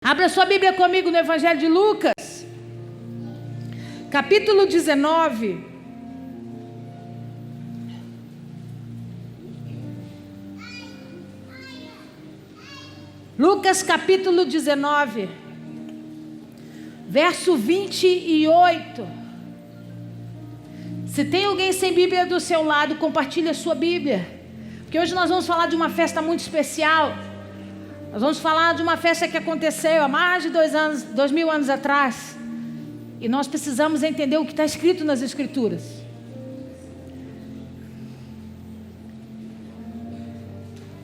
Abra sua Bíblia comigo no Evangelho de Lucas, capítulo 19. Lucas capítulo 19, verso 28. Se tem alguém sem Bíblia do seu lado, compartilhe a sua Bíblia, porque hoje nós vamos falar de uma festa muito especial. Nós vamos falar de uma festa que aconteceu há mais de 2000 anos atrás. E nós precisamos entender o que está escrito nas Escrituras.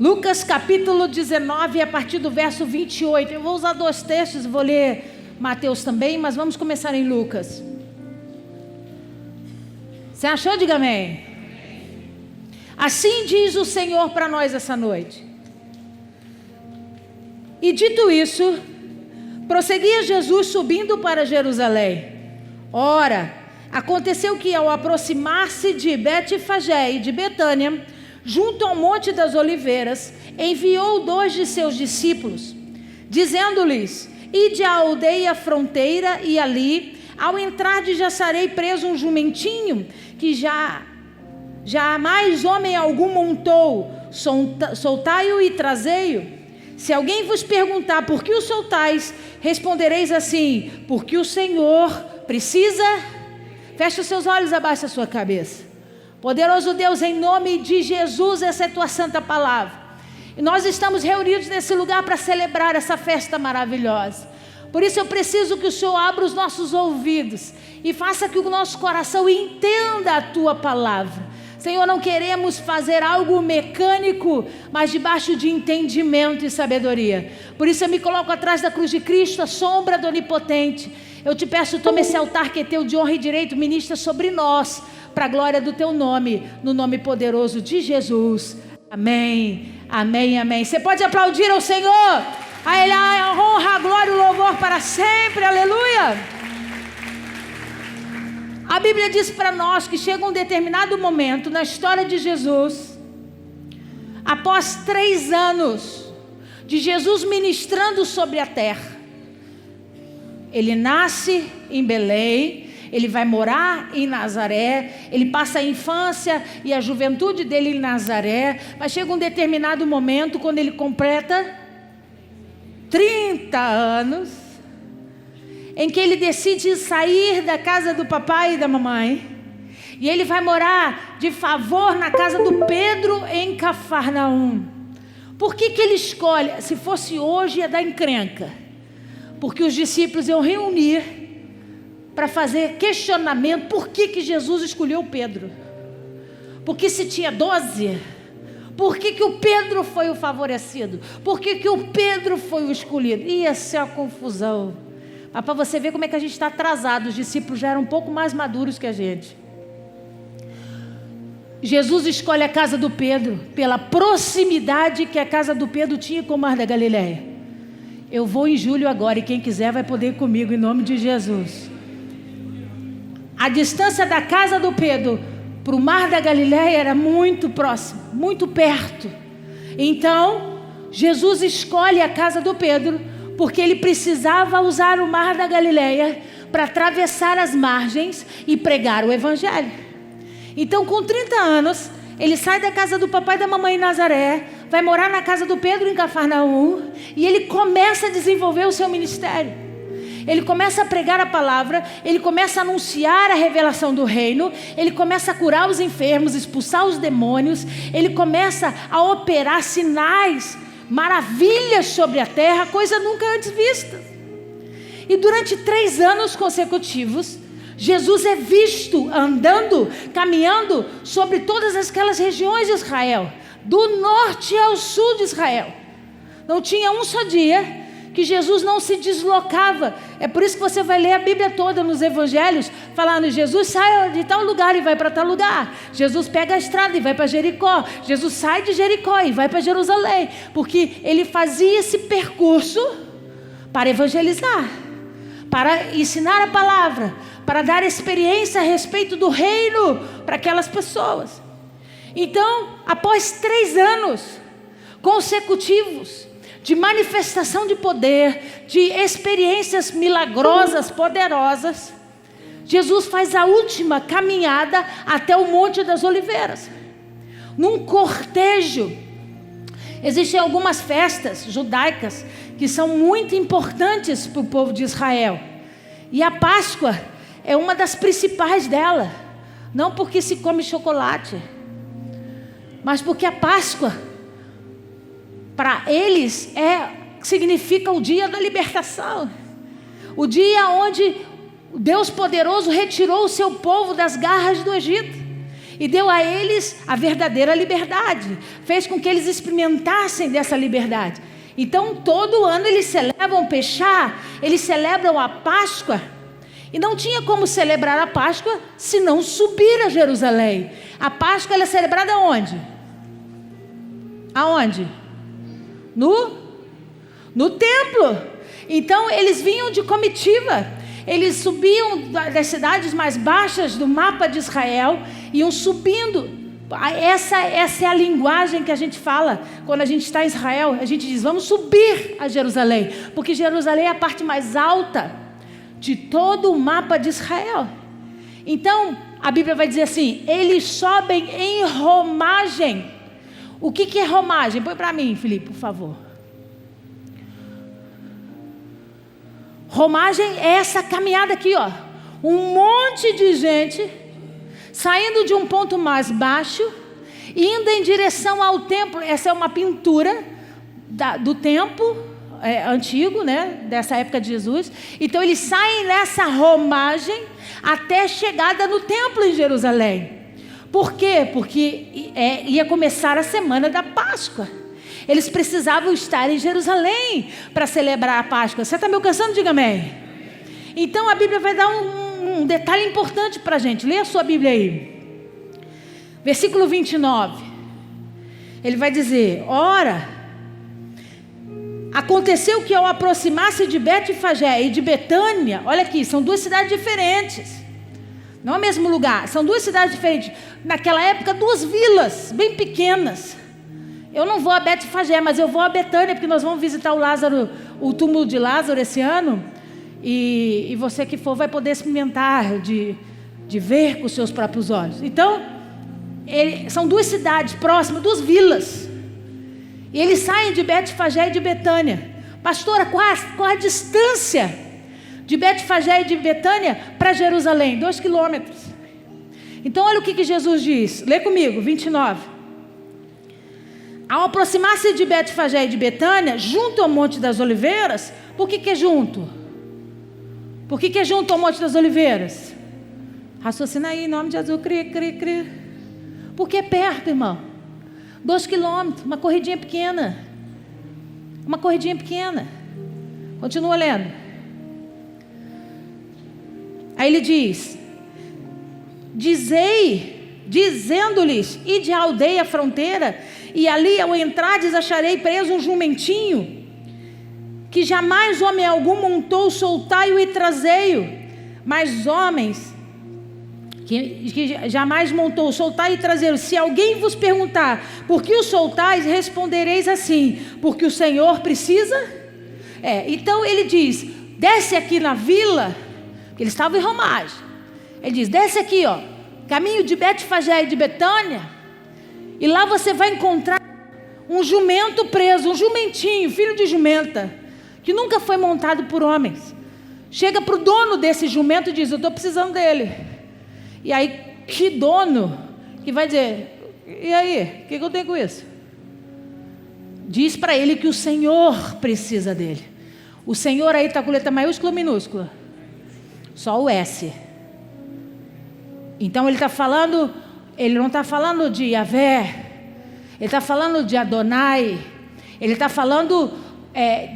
Lucas capítulo 19, a partir do verso 28. Eu vou usar dois textos, vou ler Mateus também, mas vamos começar em Lucas. Você achou? Diga amém. Assim diz o Senhor para nós essa noite. E dito isso, prosseguia Jesus subindo para Jerusalém. Ora, aconteceu que ao aproximar-se de Betfagé e de Betânia, junto ao Monte das Oliveiras, enviou 2 de seus discípulos, dizendo-lhes: ide à aldeia fronteira e ali, ao entrardes, acharei preso um jumentinho, que jamais homem algum montou, soltai-o e trazei-o. Se alguém vos perguntar por que o soltais, respondereis assim: porque o Senhor precisa. Feche os seus olhos, abaixe a sua cabeça. Poderoso Deus, em nome de Jesus, essa é a tua santa palavra. E nós estamos reunidos nesse lugar para celebrar essa festa maravilhosa. Por isso eu preciso que o Senhor abra os nossos ouvidos e faça que o nosso coração entenda a tua palavra. Senhor, não queremos fazer algo mecânico, mas debaixo de entendimento e sabedoria. Por isso eu me coloco atrás da cruz de Cristo, a sombra do Onipotente. Eu te peço, toma esse altar que é teu de honra e direito, ministra sobre nós, para a glória do teu nome, no nome poderoso de Jesus. Amém, amém, amém. Você pode aplaudir ao Senhor. A Ele a honra, a glória e o louvor para sempre. Aleluia. A Bíblia diz para nós que chega um determinado momento na história de Jesus, após 3 anos de Jesus ministrando sobre a terra. Ele nasce em Belém, ele vai morar em Nazaré, ele passa a infância e a juventude dele em Nazaré, mas chega um determinado momento quando ele completa 30 anos, em que ele decide sair da casa do papai e da mamãe, e ele vai morar de favor na casa do Pedro em Cafarnaum. Por que ele escolhe? Se fosse hoje ia dar encrenca, porque os discípulos iam reunir para fazer questionamento. Por que Jesus escolheu Pedro? Porque se tinha 12, por que o Pedro foi o favorecido? Por que o Pedro foi o escolhido? Ia ser uma confusão. Mas para você ver como é que a gente está atrasado, os discípulos já eram um pouco mais maduros que a gente. Jesus escolhe a casa do Pedro pela proximidade que a casa do Pedro tinha com o Mar da Galileia. Eu vou em julho agora e quem quiser vai poder ir comigo em nome de Jesus. A distância da casa do Pedro para o Mar da Galileia era muito próximo, muito perto. Então, Jesus escolhe a casa do Pedro porque ele precisava usar o Mar da Galileia para atravessar as margens e pregar o Evangelho. Então, com 30 anos, ele sai da casa do papai e da mamãe em Nazaré, vai morar na casa do Pedro em Cafarnaum, e ele começa a desenvolver o seu ministério. Ele começa a pregar a palavra, ele começa a anunciar a revelação do reino, ele começa a curar os enfermos, expulsar os demônios, ele começa a operar sinais, maravilhas sobre a terra, coisa nunca antes vista. E durante 3 anos consecutivos, Jesus é visto andando, caminhando sobre todas aquelas regiões de Israel, do norte ao sul de Israel. Não tinha um só dia que Jesus não se deslocava. É por isso que você vai ler a Bíblia toda nos evangelhos, falando: Jesus sai de tal lugar e vai para tal lugar. Jesus pega a estrada e vai para Jericó. Jesus sai de Jericó e vai para Jerusalém. Porque ele fazia esse percurso para evangelizar, para ensinar a palavra, para dar experiência a respeito do reino para aquelas pessoas. Então, após 3 anos consecutivos de manifestação de poder, de experiências milagrosas, poderosas, Jesus faz a última caminhada até o Monte das Oliveiras. Num cortejo. Existem algumas festas judaicas que são muito importantes para o povo de Israel. E a Páscoa é uma das principais dela. Não porque se come chocolate, mas porque a Páscoa, para eles, significa o dia da libertação. O dia onde Deus poderoso retirou o seu povo das garras do Egito e deu a eles a verdadeira liberdade. Fez com que eles experimentassem dessa liberdade. Então, todo ano eles celebram Peshá, eles celebram a Páscoa. E não tinha como celebrar a Páscoa se não subir a Jerusalém. A Páscoa ela é celebrada onde? Aonde? No templo. Então eles vinham de comitiva. Eles subiam das cidades mais baixas do mapa de Israel, iam subindo. Essa é a linguagem que a gente fala quando a gente está em Israel. A gente diz, vamos subir a Jerusalém, porque Jerusalém é a parte mais alta de todo o mapa de Israel. Então a Bíblia vai dizer assim, eles sobem em romagem. O que é romagem? Põe para mim, Felipe, por favor. Romagem é essa caminhada aqui, ó. Um monte de gente saindo de um ponto mais baixo, indo em direção ao templo. Essa é uma pintura do templo antigo, né? Dessa época de Jesus. Então eles saem nessa romagem até a chegada no templo em Jerusalém. Por quê? Porque ia começar a semana da Páscoa. Eles precisavam estar em Jerusalém para celebrar a Páscoa. Você está me alcançando? Diga amém. Então a Bíblia vai dar um detalhe importante para a gente. Leia a sua Bíblia aí. Versículo 29. Ele vai dizer, ora, aconteceu que ao aproximar-se de Betfagé e de Betânia, olha aqui, são duas cidades diferentes. Não é o mesmo lugar, são duas cidades diferentes. Naquela época, duas vilas bem pequenas. Eu não vou a Betfagé, mas eu vou a Betânia, porque nós vamos visitar o túmulo de Lázaro esse ano. E você que for vai poder experimentar de ver com os seus próprios olhos. Então, são duas cidades próximas, duas vilas. E eles saem de Betfagé e de Betânia. Pastora, qual a distância de Betfagé e de Betânia para Jerusalém? 2 quilômetros. Então olha o que Jesus diz. Lê comigo, 29. Ao aproximar-se de Betfagé e de Betânia, junto ao Monte das Oliveiras. Por que é junto? Por que é junto ao Monte das Oliveiras? Raciocina aí, em nome de Jesus, crê. Porque é perto, irmão. 2 quilômetros, uma corridinha pequena. Continua lendo. Aí ele diz, dizendo-lhes, ide à aldeia fronteira, e ali ao entrardes acharei preso um jumentinho, que jamais homem algum montou, soltai-o e trazei-o. Mas homens, que jamais montou, soltai e trazei-o. Se alguém vos perguntar, por que o soltais, respondereis assim, porque o Senhor precisa. Então ele diz, desce aqui na vila, que eles estavam em romagem. Ele diz, desce aqui, ó, caminho de Betfagé e de Betânia, e lá você vai encontrar um jumento preso, um jumentinho, filho de jumenta, que nunca foi montado por homens. Chega para o dono desse jumento e diz, eu estou precisando dele. E aí, que dono que vai dizer, e aí, o que eu tenho com isso? Diz para ele que o Senhor precisa dele. O Senhor aí está com letra maiúscula ou minúscula? Só o S. Então ele está falando, ele não está falando de Yahvé, ele está falando de Adonai, ele está falando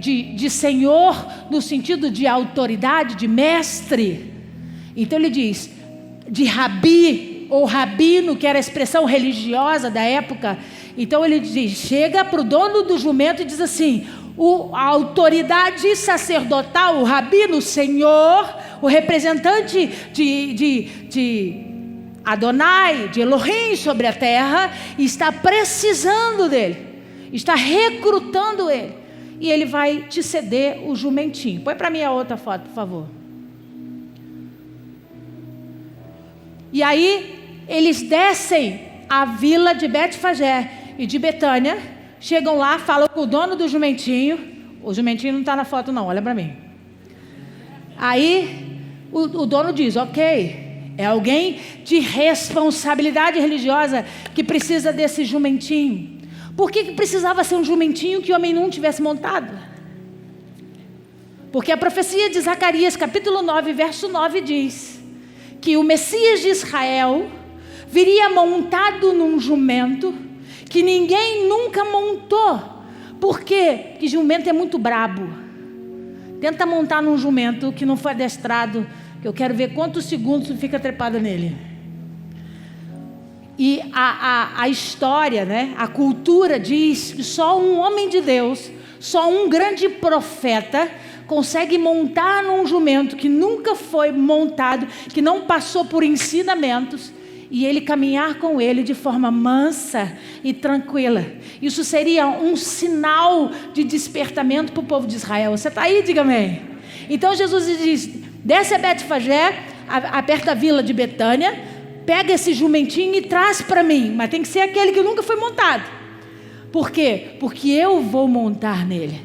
de Senhor no sentido de autoridade, de mestre. Então ele diz, de rabi ou rabino, que era a expressão religiosa da época. Então ele diz, chega para o dono do jumento e diz assim, a autoridade sacerdotal, o rabino, o Senhor, o representante de Adonai, de Elohim sobre a terra, está precisando dele, está recrutando ele. e ele vai te ceder o jumentinho. Põe para mim a outra foto, por favor. E aí, eles descem a vila de Betfagé e de Betânia, chegam lá, falam com o dono do jumentinho. O jumentinho não está na foto não, olha para mim. Aí, o dono diz, ok, é alguém de responsabilidade religiosa que precisa desse jumentinho. Por que precisava ser um jumentinho que o homem não tivesse montado? Porque a profecia de Zacarias, capítulo 9, verso 9, diz que o Messias de Israel viria montado num jumento que ninguém nunca montou. Por quê? Porque jumento é muito brabo. Tenta montar num jumento que não foi adestrado, que eu quero ver quantos segundos tu fica trepado nele. E a história, né? A cultura diz que só um homem de Deus, só um grande profeta consegue montar num jumento que nunca foi montado, que não passou por ensinamentos, e ele caminhar com ele de forma mansa e tranquila. Isso seria um sinal de despertamento para o povo de Israel. Você está aí? Diga amém. Então Jesus diz, desce a Betfagé, perto da vila de Betânia, pega esse jumentinho e traz para mim, mas tem que ser aquele que nunca foi montado. Por quê? Porque eu vou montar nele.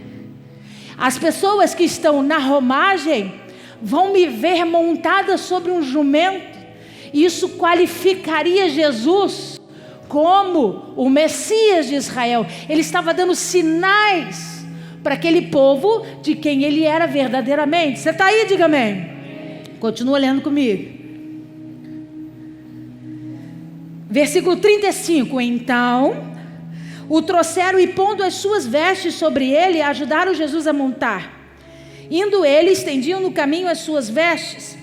As pessoas que estão na romagem vão me ver montada sobre um jumento. Isso qualificaria Jesus como o Messias de Israel. Ele estava dando sinais para aquele povo de quem ele era verdadeiramente. Você está aí? Diga amém. Continua lendo comigo. Versículo 35. Então o trouxeram e pondo as suas vestes sobre ele, ajudaram Jesus a montar. Indo ele, estendiam no caminho as suas vestes.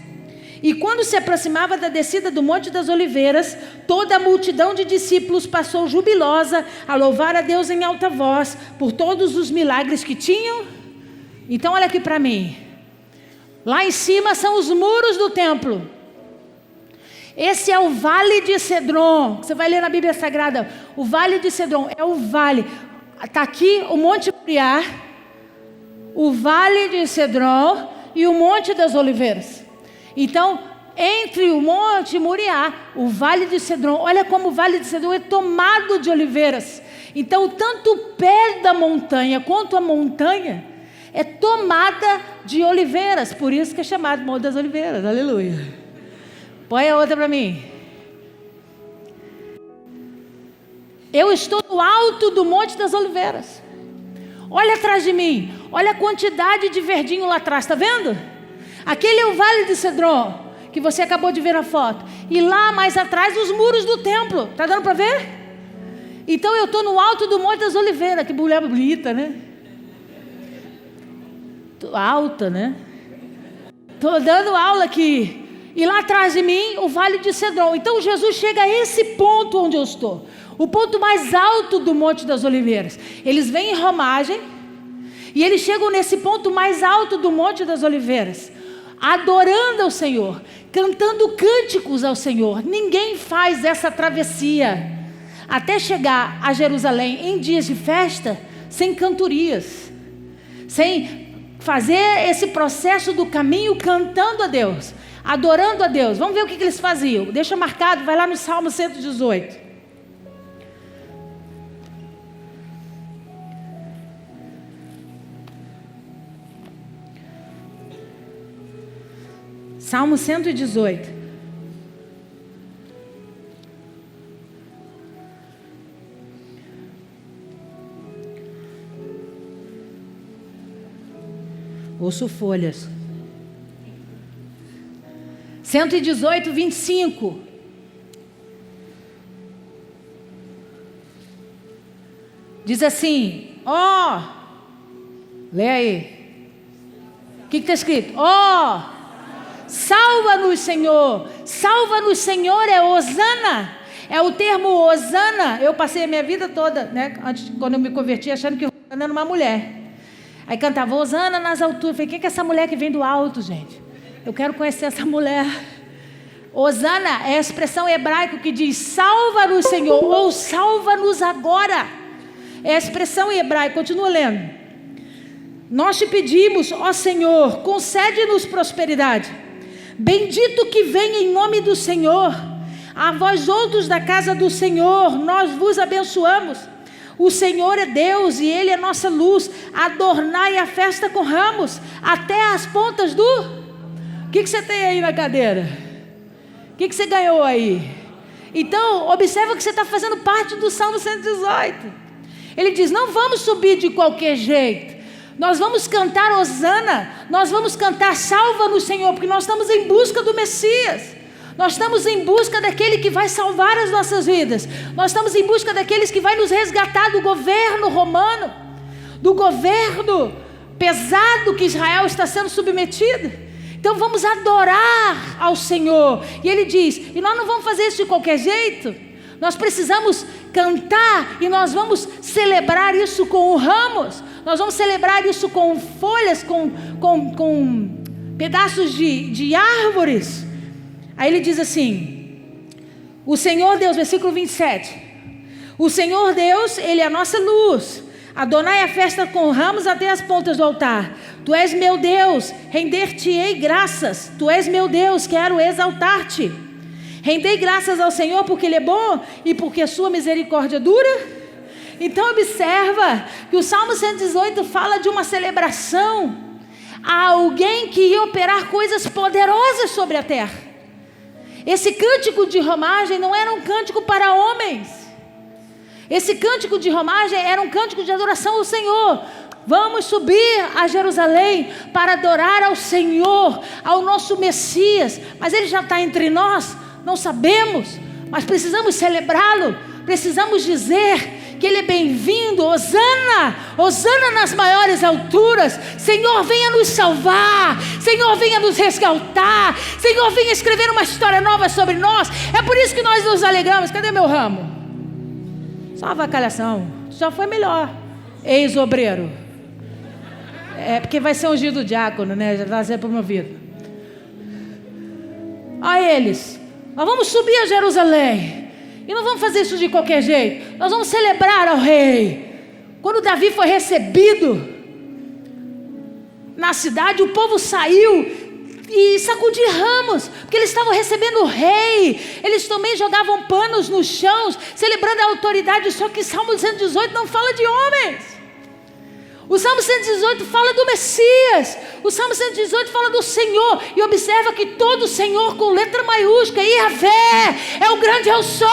E quando se aproximava da descida do Monte das Oliveiras, toda a multidão de discípulos passou jubilosa a louvar a Deus em alta voz por todos os milagres que tinham. Então olha aqui para mim. Lá em cima são os muros do templo. Esse é o Vale de Cedron. Você vai ler na Bíblia Sagrada. O Vale de Cedron é o vale. Está aqui o Monte Moriá, o Vale de Cedron e o Monte das Oliveiras. Então, entre o Monte Moriá, o Vale de Cedron, olha como o Vale de Cedron é tomado de oliveiras. Então, tanto o pé da montanha quanto a montanha é tomada de oliveiras. Por isso que é chamado Monte das Oliveiras. Aleluia. Põe a outra para mim. Eu estou no alto do Monte das Oliveiras. Olha atrás de mim. Olha a quantidade de verdinho lá atrás. Está vendo? Aquele é o Vale de Cedron, que você acabou de ver na foto. E lá mais atrás os muros do templo. Está dando para ver? Então eu estou no alto do Monte das Oliveiras. Que mulher bonita, né? Tô alta, né? Estou dando aula aqui. E lá atrás de mim, o Vale de Cedron. Então Jesus chega a esse ponto onde eu estou. O ponto mais alto do Monte das Oliveiras. Eles vêm em romagem. E eles chegam nesse ponto mais alto do Monte das Oliveiras. Adorando ao Senhor. Cantando cânticos ao Senhor. Ninguém faz essa travessia até chegar a Jerusalém em dias de festa sem cantorias. Sem fazer esse processo do caminho cantando a Deus. Adorando a Deus. Vamos ver o que eles faziam. Deixa marcado, vai lá no Salmo 118. Salmo 118. Ouço folhas. 118, 25. Diz assim, lê aí. O que está escrito? Salva-nos, Senhor. Salva-nos, Senhor, é Hosana. É o termo Hosana. Eu passei a minha vida toda, né, antes, quando eu me converti, achando que Hosana era uma mulher. Aí cantava Hosana nas alturas. Falei, quem que é essa mulher que vem do alto, gente? Eu quero conhecer essa mulher. Hosana é a expressão hebraica que diz salva-nos, Senhor, ou salva-nos agora. É a expressão em hebraico. Continua lendo. Nós te pedimos, ó Senhor, concede-nos prosperidade. Bendito que vem em nome do Senhor. A vós outros da casa do Senhor, nós vos abençoamos. O Senhor é Deus e Ele é nossa luz. Adornai a festa com ramos, até as pontas do... O que você tem aí na cadeira? O que você ganhou aí? Então, observa que você está fazendo parte do Salmo 118. Ele diz, não vamos subir de qualquer jeito. Nós vamos cantar Hosana, nós vamos cantar salva-nos, Senhor, porque nós estamos em busca do Messias. Nós estamos em busca daquele que vai salvar as nossas vidas. Nós estamos em busca daqueles que vai nos resgatar do governo romano, do governo pesado que Israel está sendo submetido. Então vamos adorar ao Senhor. E ele diz, e nós não vamos fazer isso de qualquer jeito. Nós precisamos cantar e nós vamos celebrar isso com ramos. Nós vamos celebrar isso com folhas, com pedaços de árvores. Aí ele diz assim, o Senhor Deus, versículo 27. O Senhor Deus, Ele é a nossa luz. Adonai a festa com ramos até as pontas do altar. Tu és meu Deus, render-te-ei graças. Tu és meu Deus, quero exaltar-te. Rendei graças ao Senhor porque Ele é bom e porque a sua misericórdia dura. Então observa que o Salmo 118 fala de uma celebração a alguém que ia operar coisas poderosas sobre a terra. Esse cântico de romagem não era um cântico para homens. Esse cântico de romagem era um cântico de adoração ao Senhor. Vamos subir a Jerusalém para adorar ao Senhor, ao nosso Messias. Mas Ele já está entre nós? Não sabemos, mas precisamos celebrá-lo. Precisamos dizer que Ele é bem-vindo. Hosana, Hosana nas maiores alturas. Senhor, venha nos salvar. Senhor, venha nos resgatar. Senhor, venha escrever uma história nova sobre nós. É por isso que nós nos alegramos. Cadê meu ramo? Só uma avacalhação. Já foi melhor. Ex-obreiro. É porque vai ser ungido diácono, né? Já está sendo promovido. A eles, nós vamos subir a Jerusalém. E não vamos fazer isso de qualquer jeito. Nós vamos celebrar ao rei. Quando Davi foi recebido na cidade, o povo saiu e sacudiu ramos, porque eles estavam recebendo o rei. Eles também jogavam panos no chão, celebrando a autoridade. Só que Salmo 118 não fala de homens. O Salmo 118 fala do Messias. O Salmo 118 fala do Senhor. E observa que todo Senhor com letra maiúscula, Yahvé, é o grande eu sou.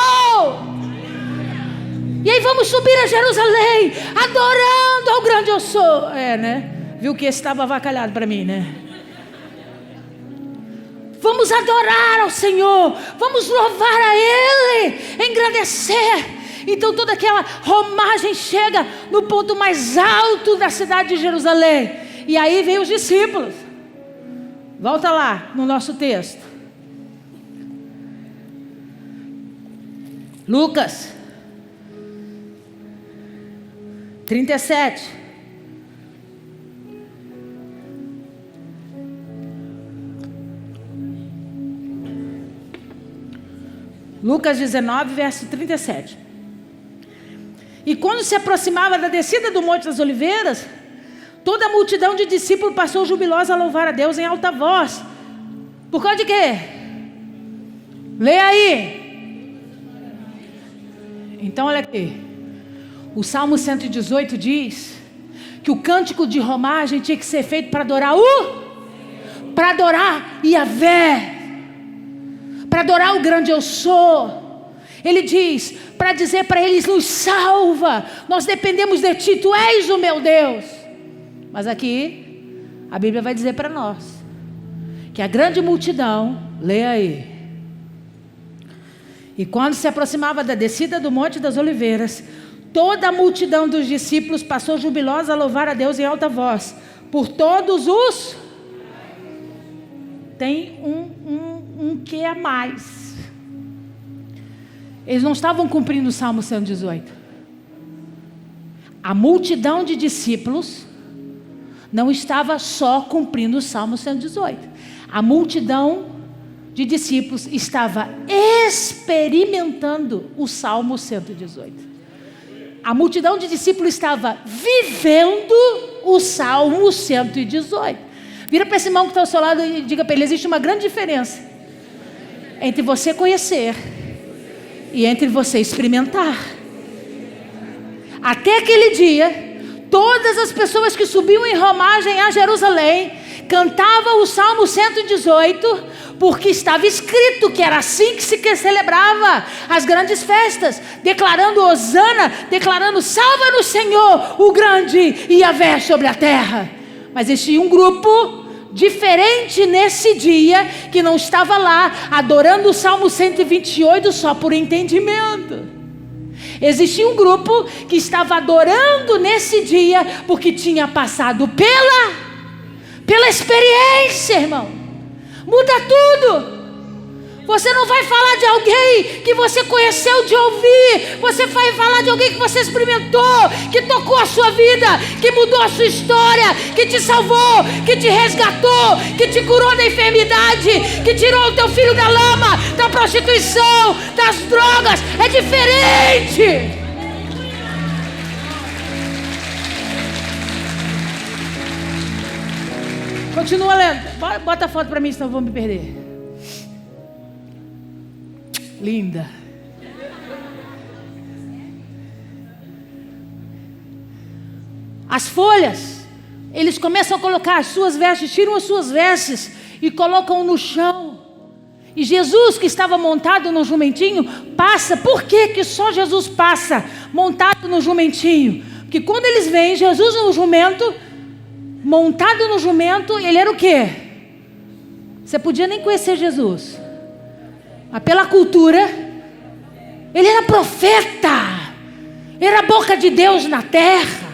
E aí vamos subir a Jerusalém, adorando ao grande eu sou. É, né? Viu que esse estava avacalhado para mim, né? Vamos adorar ao Senhor. Vamos louvar a Ele, engrandecer. Então toda aquela romagem chega no ponto mais alto da cidade de Jerusalém. E aí vem os discípulos. Volta lá no nosso texto. Lucas 37. Lucas 19, verso 37. E quando se aproximava da descida do Monte das Oliveiras, toda a multidão de discípulos passou jubilosa a louvar a Deus em alta voz. Por causa de quê? Leia aí. Então olha aqui. O Salmo 118 diz que o cântico de romagem tinha que ser feito para adorar para adorar Yahvé, para adorar o grande eu sou. Ele diz, para dizer para eles, nos salva, nós dependemos de ti, tu és o meu Deus. Mas aqui, a Bíblia vai dizer para nós, que a grande multidão, leia aí. E quando se aproximava da descida do Monte das Oliveiras, toda a multidão dos discípulos passou jubilosa a louvar a Deus em alta voz, por todos os... Tem um que a mais. Eles não estavam cumprindo o Salmo 118. A multidão de discípulos não estava só cumprindo o Salmo 118. A multidão de discípulos estava experimentando o Salmo 118. A multidão de discípulos estava vivendo o Salmo 118. Vira para esse irmão que está ao seu lado e diga para ele: existe uma grande diferença entre você conhecer e entre você experimentar. Até aquele dia, todas as pessoas que subiam em romagem a Jerusalém cantavam o Salmo 118, porque estava escrito que era assim que se celebrava as grandes festas, declarando hosana, declarando salva-nos Senhor, o grande Yahvé sobre a terra. Mas existia um grupo diferente nesse dia, que não estava lá adorando o Salmo 128 só por entendimento. Existia um grupo que estava adorando nesse dia porque tinha passado pela experiência, irmão. Muda tudo. Você não vai falar de alguém que você conheceu de ouvir. Você vai falar de alguém que você experimentou, que tocou a sua vida, que mudou a sua história, que te salvou, que te resgatou, que te curou da enfermidade, que tirou o teu filho da lama, da prostituição, das drogas. É diferente. Continua lendo. Bota a foto para mim, senão eu vou me perder. Linda. As folhas, eles começam a colocar as suas vestes, tiram as suas vestes e colocam no chão. E Jesus, que estava montado no jumentinho, passa. Por que só Jesus passa montado no jumentinho? Porque quando eles veem Jesus no jumento, montado no jumento, ele era o quê? Você podia nem conhecer Jesus, mas pela cultura, ele era profeta, era a boca de Deus na terra.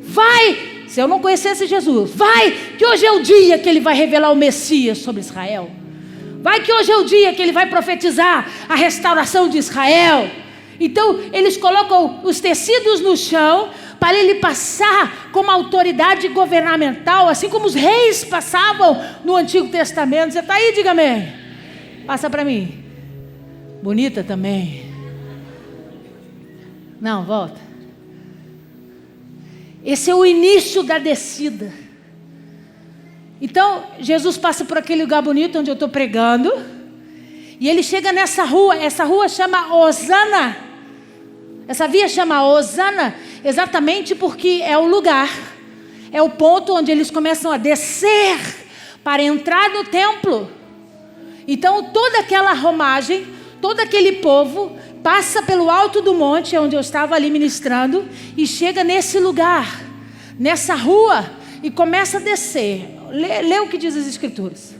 Vai, se eu não conhecesse Jesus, vai, que hoje é o dia que ele vai revelar o Messias sobre Israel. Vai, que hoje é o dia que ele vai profetizar a restauração de Israel. Então, eles colocam os tecidos no chão, para ele passar como autoridade governamental, assim como os reis passavam no Antigo Testamento. Você está aí? Diga amém. Passa para mim. Bonita também. Não, volta. Esse é o início da descida. Então, Jesus passa por aquele lugar bonito onde eu estou pregando. E ele chega nessa rua. Essa rua chama Hosana. Essa via chama Hosana exatamente porque é o lugar, é o ponto onde eles começam a descer para entrar no templo. Então, toda aquela romagem, todo aquele povo passa pelo alto do monte, onde eu estava ali ministrando, e chega nesse lugar, nessa rua, e começa a descer. Lê o que diz as Escrituras.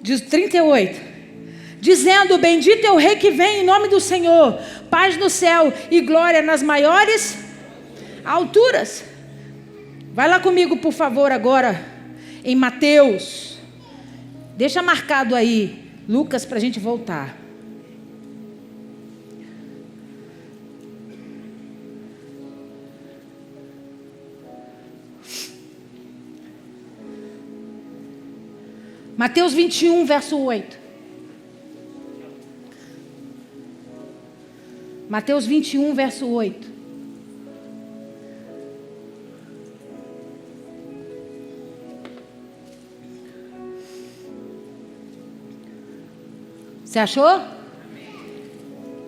Diz 38. Dizendo: bendito é o rei que vem em nome do Senhor, paz no céu e glória nas maiores alturas. Vai lá comigo, por favor, agora, em Mateus. Deixa marcado aí, Lucas, para a gente voltar. Mateus 21, verso 8. Mateus 21, verso 8. Você achou?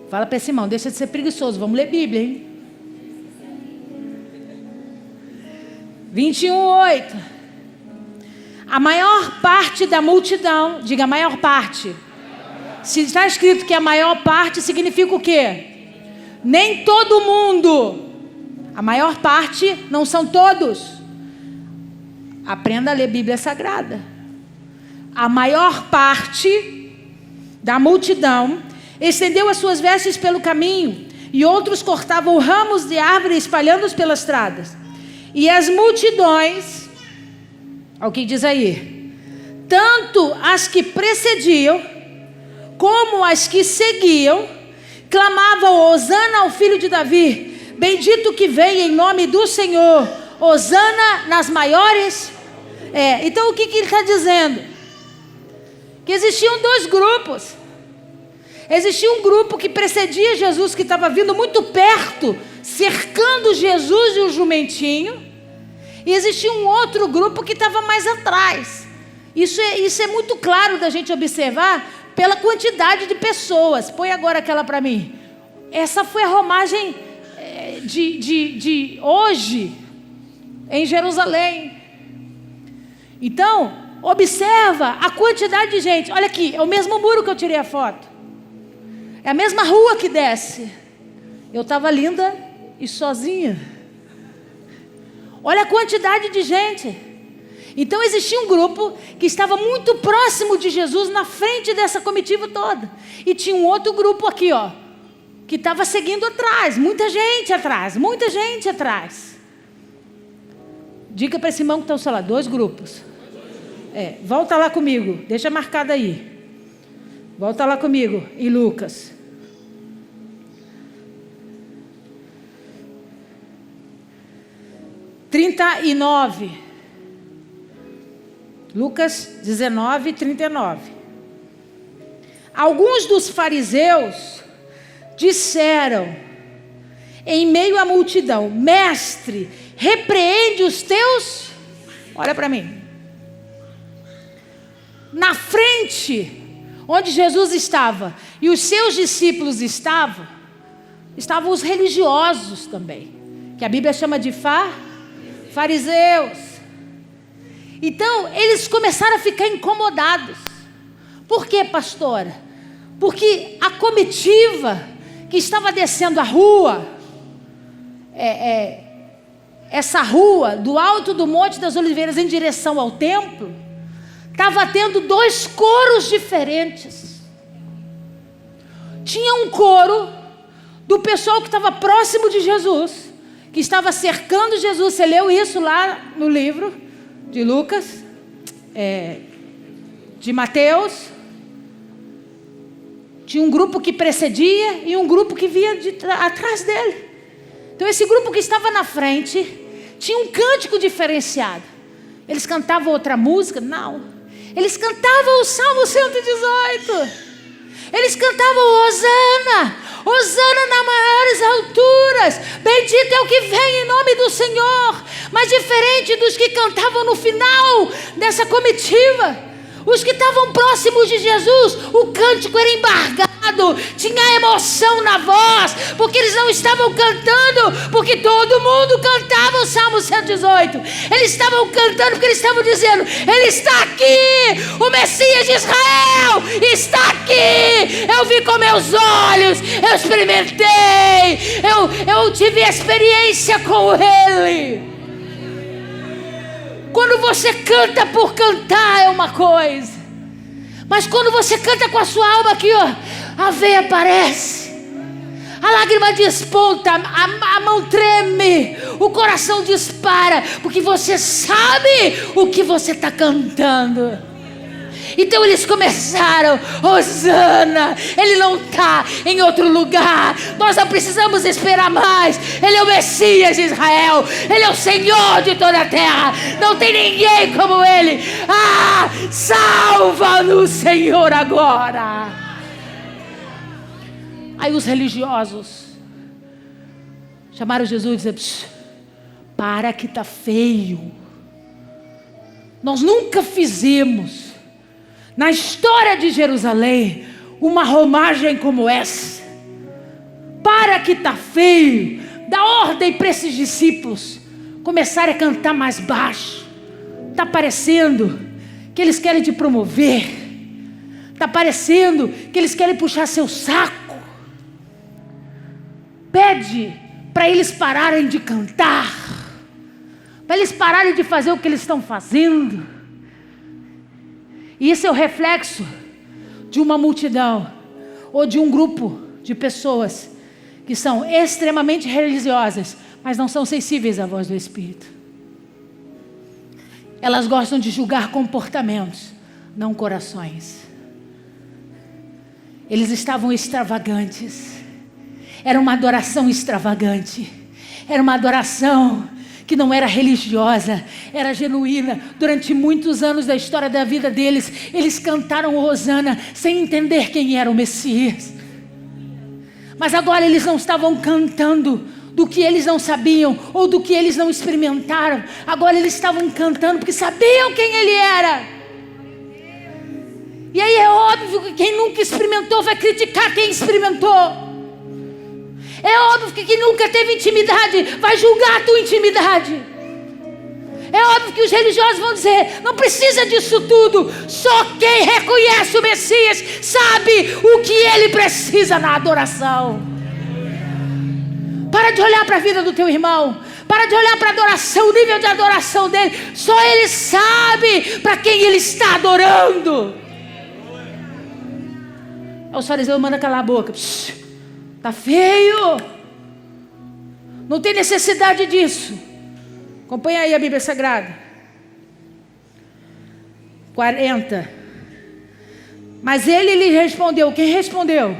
Fala para esse irmão, deixa de ser preguiçoso, vamos ler Bíblia, hein? 21, 8. A maior parte da multidão, diga a maior parte. Se está escrito que a maior parte, significa o quê? Nem todo mundo. A maior parte não são todos. Aprenda a ler Bíblia Sagrada. A maior parte da multidão estendeu as suas vestes pelo caminho, e outros cortavam ramos de árvore espalhando-os pelas estradas. E as multidões, olha o que diz aí, tanto as que precediam como as que seguiam, clamavam: hosana ao filho de Davi, bendito que vem em nome do Senhor, hosana nas maiores. Então o que ele está dizendo? Que existiam dois grupos. Existia um grupo que precedia Jesus, que estava vindo muito perto, cercando Jesus e o jumentinho. E existia um outro grupo que estava mais atrás. Isso é muito claro da gente observar pela quantidade de pessoas. Põe agora aquela para mim. Essa foi a romagem de hoje em Jerusalém. Então, observa a quantidade de gente. Olha aqui, é o mesmo muro que eu tirei a foto. É a mesma rua que desce. Eu estava linda e sozinha. Olha a quantidade de gente. Então existia um grupo que estava muito próximo de Jesus, na frente dessa comitiva toda. E tinha um outro grupo aqui, ó, que estava seguindo atrás. Muita gente atrás, muita gente atrás. Diga para esse irmão que está ao seu lado, 2 grupos. Volta lá comigo, deixa marcado aí. Volta lá comigo em Lucas. Lucas 19, 39. Alguns dos fariseus disseram em meio à multidão: Mestre, repreende os teus... Olha para mim. Na frente, onde Jesus estava e os seus discípulos estavam os religiosos também, que a Bíblia chama de fariseus. Então, eles começaram a ficar incomodados. Por quê, pastora? Porque a comitiva que estava descendo a rua, essa rua do alto do Monte das Oliveiras em direção ao templo, estava tendo 2 coros diferentes. Tinha um coro do pessoal que estava próximo de Jesus, que estava cercando Jesus. Você leu isso lá no livro de Lucas, de Mateus. Tinha um grupo que precedia e um grupo que vinha atrás dele. Então esse grupo que estava na frente tinha um cântico diferenciado. Eles cantavam outra música? Não. Eles cantavam o Salmo 118. Eles cantavam Hosana, Hosana nas maiores alturas, bendito é o que vem em nome do Senhor. Mas diferente dos que cantavam no final dessa comitiva, os que estavam próximos de Jesus, o cântico era embargado, tinha emoção na voz, porque eles não estavam cantando porque todo mundo cantava o Salmo 118. Eles estavam cantando porque eles estavam dizendo: Ele está aqui, o Messias de Israel está aqui. Eu vi com meus olhos, eu experimentei, eu tive experiência com Ele. Quando você canta por cantar é uma coisa, mas quando você canta com a sua alma aqui, ó, a veia aparece, a lágrima desponta, a mão treme, o coração dispara, porque você sabe o que você está cantando. Então eles começaram: Hosana, Ele não está em outro lugar, nós não precisamos esperar mais. Ele é o Messias de Israel, Ele é o Senhor de toda a terra, não tem ninguém como Ele. Salva-nos, Senhor, agora. Aí os religiosos chamaram Jesus e disseram: para que está feio, nós nunca fizemos na história de Jerusalém uma romagem como essa. Para que está feio. Dá ordem para esses discípulos começarem a cantar mais baixo. Está parecendo que eles querem te promover. Está parecendo que eles querem puxar seu saco. Pede para eles pararem de cantar, para eles pararem de fazer o que eles estão fazendo. E isso é o reflexo de uma multidão, ou de um grupo de pessoas que são extremamente religiosas, mas não são sensíveis à voz do Espírito. Elas gostam de julgar comportamentos, não corações. Eles estavam extravagantes. Era uma adoração extravagante. Era uma adoração que não era religiosa, era genuína. Durante muitos anos da história da vida deles, eles cantaram Hosana sem entender quem era o Messias. Mas agora eles não estavam cantando do que eles não sabiam ou do que eles não experimentaram. Agora eles estavam cantando porque sabiam quem Ele era. E aí é óbvio que quem nunca experimentou vai criticar quem experimentou. É óbvio que quem nunca teve intimidade vai julgar a tua intimidade. É óbvio que os religiosos vão dizer: não precisa disso tudo. Só quem reconhece o Messias sabe o que ele precisa na adoração. Para de olhar para a vida do teu irmão. Para de olhar para a adoração, o nível de adoração dele. Só ele sabe para quem ele está adorando. Aí os fariseus mandam calar a boca. Tá feio. Não tem necessidade disso. Acompanha aí a Bíblia Sagrada. 40. Mas ele lhe respondeu. Quem respondeu?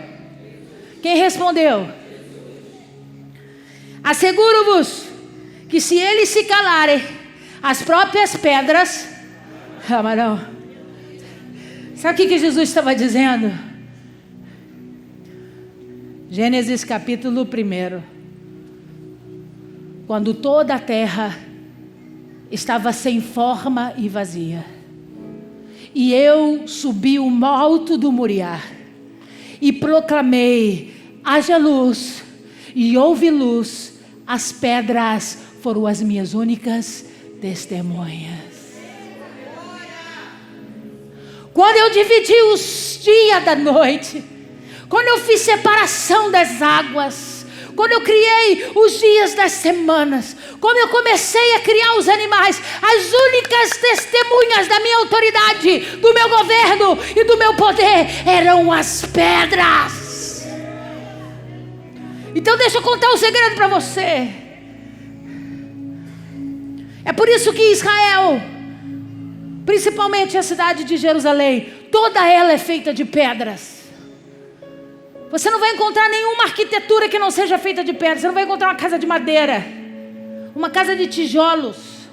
Quem respondeu? Asseguro-vos que se eles se calarem, as próprias pedras... mas não. Sabe o que Jesus estava dizendo? Gênesis capítulo 1. Quando toda a terra estava sem forma e vazia, e eu subi o alto do Moriá e proclamei: haja luz, e houve luz. As pedras foram as minhas únicas testemunhas. Quando eu dividi os dias da noite, quando eu fiz separação das águas, quando eu criei os dias das semanas, quando eu comecei a criar os animais, as únicas testemunhas da minha autoridade, do meu governo e do meu poder eram as pedras. Então deixa eu contar um segredo para você. É por isso que Israel, principalmente a cidade de Jerusalém, toda ela é feita de pedras. Você não vai encontrar nenhuma arquitetura que não seja feita de pedra. Você não vai encontrar uma casa de madeira, uma casa de tijolos.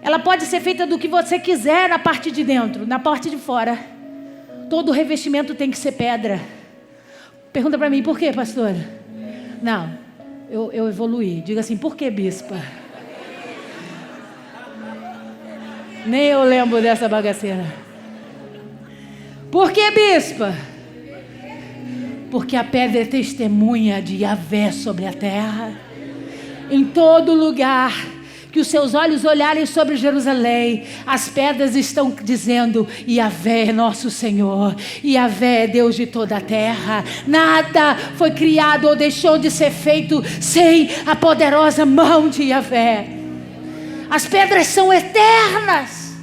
Ela pode ser feita do que você quiser na parte de dentro, na parte de fora. Todo o revestimento tem que ser pedra. Pergunta para mim: por quê, pastora? Não, eu evoluí. Diga assim: por que, bispa? Nem eu lembro dessa bagaceira. Por que, bispa? Porque a pedra é testemunha de Yahvé sobre a terra. Em todo lugar que os seus olhos olharem sobre Jerusalém, as pedras estão dizendo: Yahvé é nosso Senhor, Yahvé é Deus de toda a terra. Nada foi criado ou deixou de ser feito sem a poderosa mão de Yahvé. As pedras são eternas,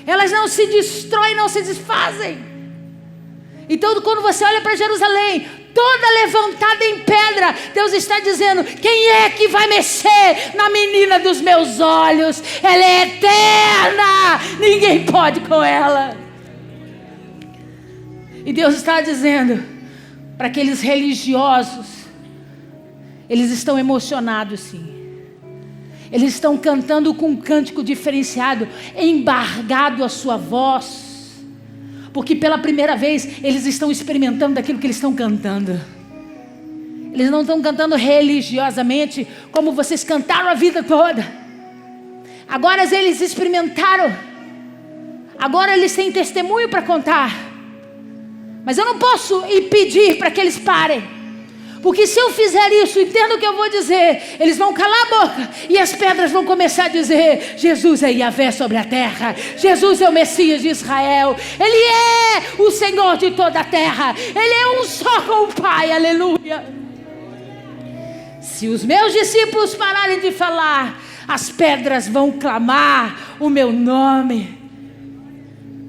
elas não se destroem, não se desfazem. Então, quando você olha para Jerusalém, toda levantada em pedra, Deus está dizendo: quem é que vai mexer na menina dos meus olhos? Ela é eterna, ninguém pode com ela. E Deus está dizendo para aqueles religiosos: eles estão emocionados, sim. Eles estão cantando com um cântico diferenciado, embargado a sua voz, porque pela primeira vez eles estão experimentando daquilo que eles estão cantando. Eles não estão cantando religiosamente como vocês cantaram a vida toda. Agora eles experimentaram. Agora eles têm testemunho para contar. Mas eu não posso ir pedir para que eles parem, porque se eu fizer isso, entenda o que eu vou dizer, eles vão calar a boca e as pedras vão começar a dizer: Jesus é Yahvé sobre a terra, Jesus é o Messias de Israel, Ele é o Senhor de toda a terra, Ele é um só com o Pai, aleluia. Se os meus discípulos pararem de falar, as pedras vão clamar o meu nome.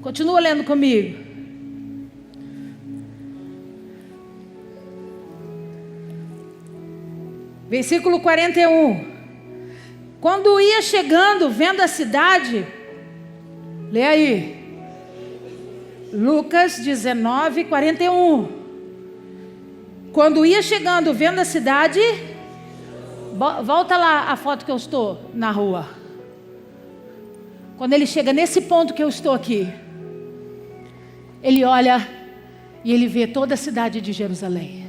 Continua lendo comigo. Versículo 41. Quando ia chegando, vendo a cidade, lê aí, Lucas 19, 41. Quando ia chegando, vendo a cidade, volta lá a foto que eu estou na rua. Quando ele chega nesse ponto que eu estou aqui, ele olha e ele vê toda a cidade de Jerusalém.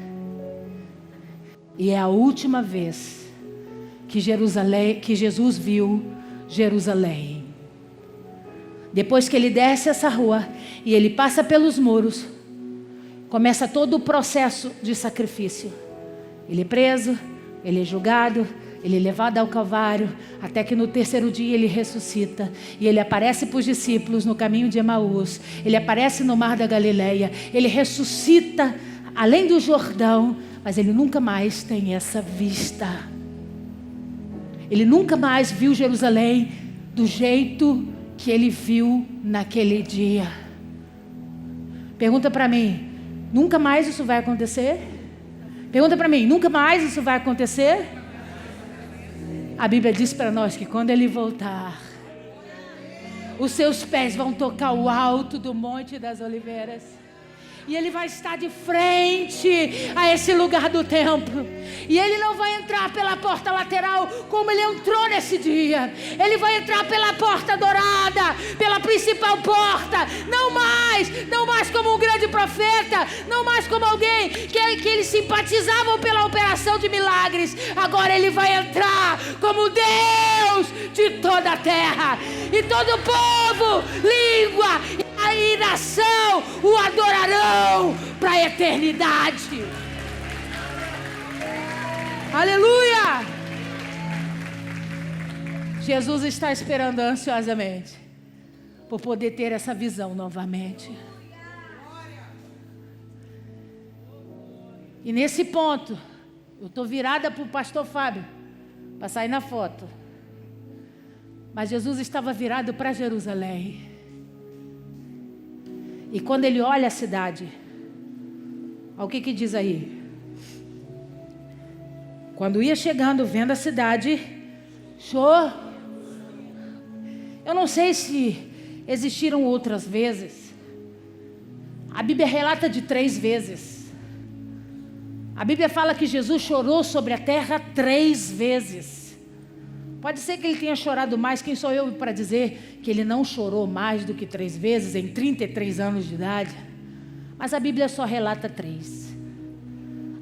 E é a última vez que Jesus viu Jerusalém. Depois que ele desce essa rua e ele passa pelos muros, começa todo o processo de sacrifício. Ele é preso, ele é julgado, ele é levado ao Calvário, até que no terceiro dia ele ressuscita. E ele aparece para os discípulos no caminho de Emaús. Ele aparece no mar da Galileia. Ele ressuscita além do Jordão, mas ele nunca mais tem essa vista. Ele nunca mais viu Jerusalém do jeito que ele viu naquele dia. Pergunta para mim, nunca mais isso vai acontecer? Pergunta para mim, nunca mais isso vai acontecer? A Bíblia diz para nós que quando ele voltar, os seus pés vão tocar o alto do Monte das Oliveiras. E ele vai estar de frente a esse lugar do templo. E ele não vai entrar pela porta lateral como ele entrou nesse dia. Ele vai entrar pela porta dourada, pela principal porta. Não mais como um grande profeta, não mais como alguém que eles simpatizavam pela operação de milagres. Agora ele vai entrar como Deus de toda a terra. E todo povo, língua e nação o adorarão para a eternidade. Aleluia! Jesus está esperando ansiosamente por poder ter essa visão novamente. E nesse ponto, eu estou virada para o pastor Fábio, para sair na foto. Mas Jesus estava virado para Jerusalém. E quando ele olha a cidade, olha o que diz aí. Quando ia chegando, vendo a cidade, chorou. Eu não sei se existiram outras vezes. A Bíblia relata de 3 vezes. A Bíblia fala que Jesus chorou sobre a terra 3 vezes. Pode ser que ele tenha chorado mais, quem sou eu para dizer que ele não chorou mais do que 3 vezes em 33 anos de idade? Mas a Bíblia só relata 3.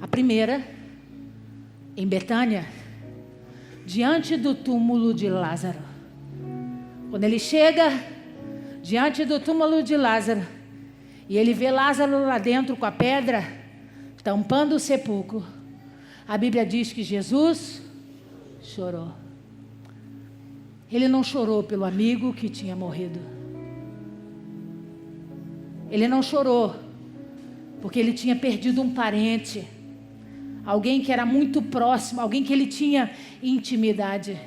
A primeira, em Betânia, diante do túmulo de Lázaro. Quando ele chega diante do túmulo de Lázaro, e ele vê Lázaro lá dentro com a pedra, tampando o sepulcro, a Bíblia diz que Jesus chorou. Ele não chorou pelo amigo que tinha morrido. Ele não chorou porque ele tinha perdido um parente, alguém que era muito próximo, alguém que ele tinha intimidade.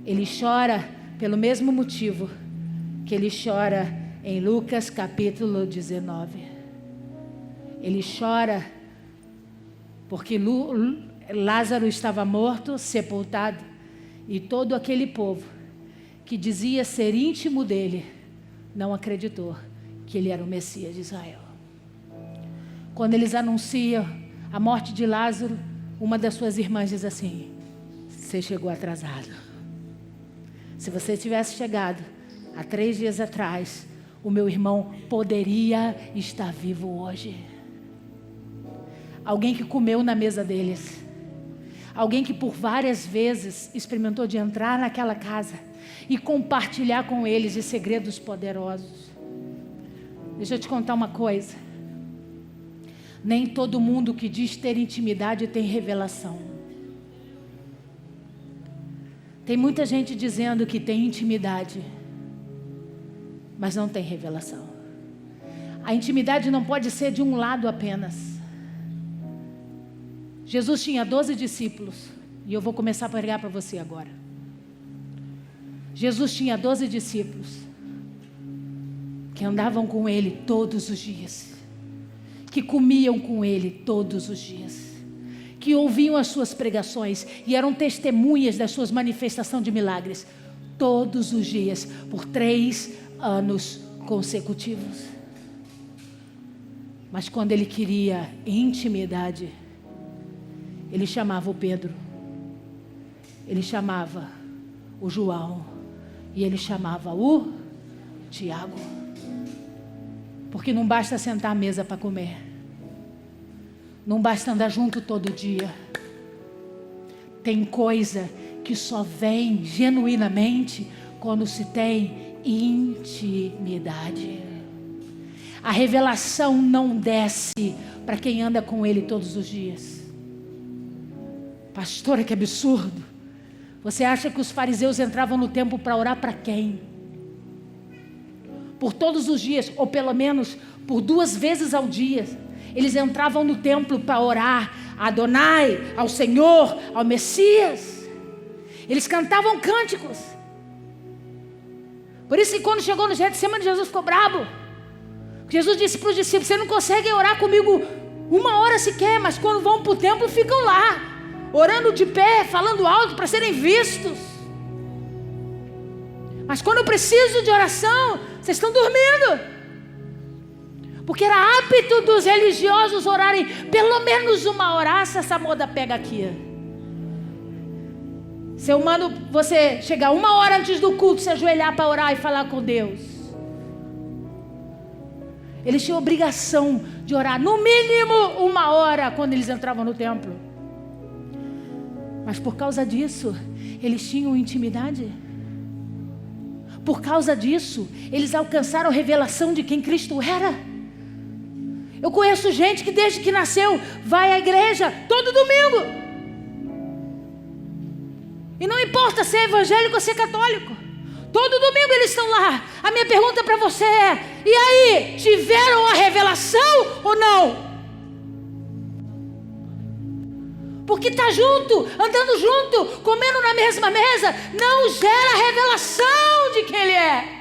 Ele chora pelo mesmo motivo que ele chora em Lucas capítulo 19. Ele chora porque Lázaro estava morto, sepultado. E todo aquele povo que dizia ser íntimo dele, não acreditou que ele era o Messias de Israel. Quando eles anunciam a morte de Lázaro, uma das suas irmãs diz assim: você chegou atrasado. Se você tivesse chegado há 3 dias atrás, o meu irmão poderia estar vivo hoje. Alguém que comeu na mesa deles. Alguém que por várias vezes experimentou de entrar naquela casa e compartilhar com eles de segredos poderosos. Deixa eu te contar uma coisa. Nem todo mundo que diz ter intimidade tem revelação. Tem muita gente dizendo que tem intimidade, mas não tem revelação. A intimidade não pode ser de um lado apenas. Jesus tinha 12 discípulos, e eu vou começar a pregar para você agora. Jesus tinha 12 discípulos, que andavam com ele todos os dias, que comiam com ele todos os dias, que ouviam as suas pregações, e eram testemunhas das suas manifestações de milagres, todos os dias, por 3 anos consecutivos. Mas quando ele queria intimidade, ele chamava o Pedro, ele chamava o João e ele chamava o Tiago. Porque não basta sentar à mesa para comer. Não basta andar junto todo dia. Tem coisa que só vem genuinamente quando se tem intimidade. A revelação não desce para quem anda com Ele todos os dias. Pastora, que absurdo. Você acha que os fariseus entravam no templo para orar para quem? Por todos os dias, ou pelo menos por 2 vezes ao dia, eles entravam no templo para orar a Adonai, ao Senhor, ao Messias. Eles cantavam cânticos. Por isso que quando chegou no Getsemane, Jesus ficou bravo. Jesus disse para os discípulos: vocês não conseguem orar comigo 1 hora sequer, mas quando vão para o templo ficam lá, orando de pé, falando alto para serem vistos. Mas quando eu preciso de oração, vocês estão dormindo. Porque era hábito dos religiosos orarem pelo menos 1 hora. Se essa moda pega aqui. Se eu mando você chegar 1 hora antes do culto, se ajoelhar para orar e falar com Deus. Eles tinham obrigação de orar no mínimo 1 hora quando eles entravam no templo. Mas por causa disso, eles tinham intimidade. Por causa disso, eles alcançaram a revelação de quem Cristo era. Eu conheço gente que desde que nasceu vai à igreja todo domingo. E não importa se é evangélico ou se é católico. Todo domingo eles estão lá. A minha pergunta para você é: e aí, tiveram a revelação ou não? Porque estar junto, andando junto, comendo na mesma mesa, não gera revelação de quem Ele é.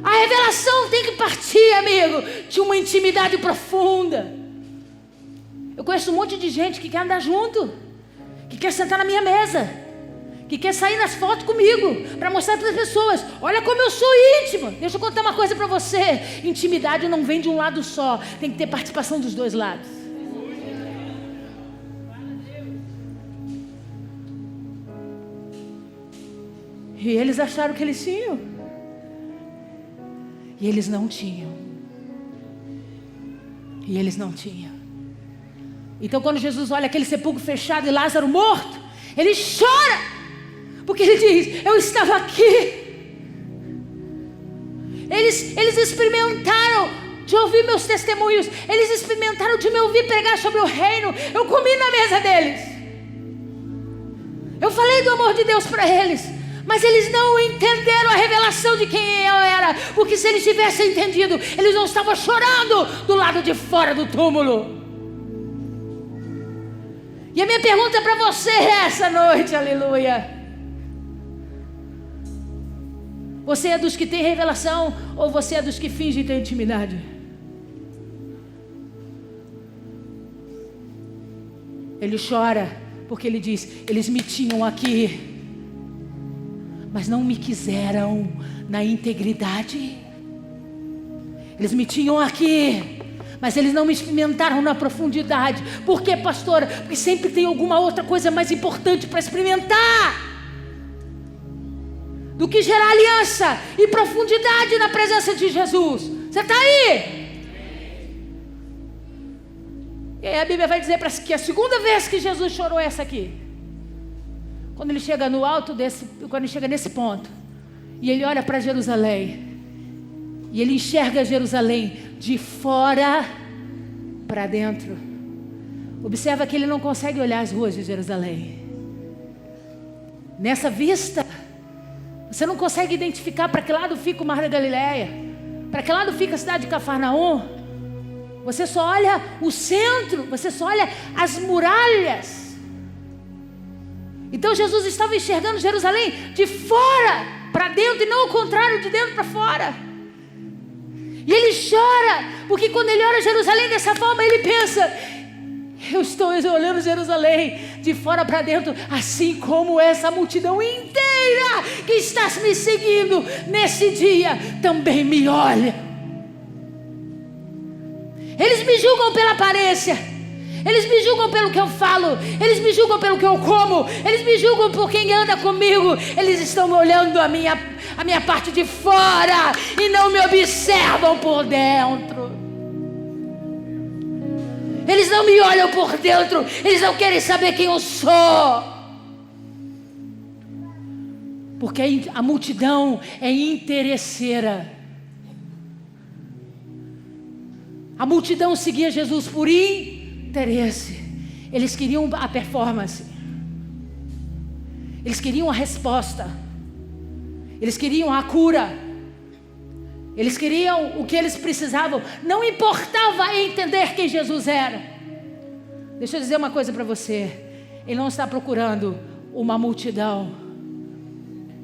A revelação tem que partir, amigo, de uma intimidade profunda. Eu conheço um monte de gente que quer andar junto, que quer sentar na minha mesa, que quer sair nas fotos comigo, para mostrar para as pessoas: olha como eu sou íntimo. Deixa eu contar uma coisa para você: intimidade não vem de um lado só, tem que ter participação dos 2 lados. E eles acharam que eles tinham. E eles não tinham. E eles não tinham. Então quando Jesus olha aquele sepulcro fechado e Lázaro morto, ele chora. Porque ele diz: eu estava aqui. Eles experimentaram de ouvir meus testemunhos. Eles experimentaram de me ouvir pregar sobre o reino. Eu comi na mesa deles. Eu falei do amor de Deus para eles. Mas eles não entenderam a revelação de quem eu era. Porque se eles tivessem entendido, eles não estavam chorando do lado de fora do túmulo. E a minha pergunta para você essa noite, aleluia: você é dos que tem revelação ou você é dos que fingem ter intimidade? Ele chora porque ele diz: eles me tinham aqui, mas não me quiseram na integridade. Eles me tinham aqui, mas eles não me experimentaram na profundidade. Por quê, pastora? Porque sempre tem alguma outra coisa mais importante para experimentar do que gerar aliança e profundidade na presença de Jesus. Você está aí? E aí a Bíblia vai dizer que a segunda vez que Jesus chorou é essa aqui. Quando ele chega no alto quando ele chega nesse ponto, e ele olha para Jerusalém, e ele enxerga Jerusalém de fora para dentro. Observa que ele não consegue olhar as ruas de Jerusalém. Nessa vista, você não consegue identificar para que lado fica o Mar da Galileia, para que lado fica a cidade de Cafarnaum. Você só olha o centro, você só olha as muralhas. Então Jesus estava enxergando Jerusalém de fora para dentro e não o contrário, de dentro para fora. E ele chora, porque quando ele olha Jerusalém dessa forma, ele pensa: eu estou olhando Jerusalém de fora para dentro, assim como essa multidão inteira que está me seguindo nesse dia também me olha. Eles me julgam pela aparência, eles me julgam pelo que eu falo, eles me julgam pelo que eu como, eles me julgam por quem anda comigo. Eles estão olhando a minha parte de fora e não me observam por dentro. Eles não me olham por dentro. Eles não querem saber quem eu sou. Porque a multidão é interesseira. A multidão seguia Jesus por interesse. Eles queriam a performance. Eles queriam a resposta. Eles queriam a cura. Eles queriam o que eles precisavam. Não importava entender quem Jesus era. Deixa eu dizer uma coisa para você. Ele não está procurando uma multidão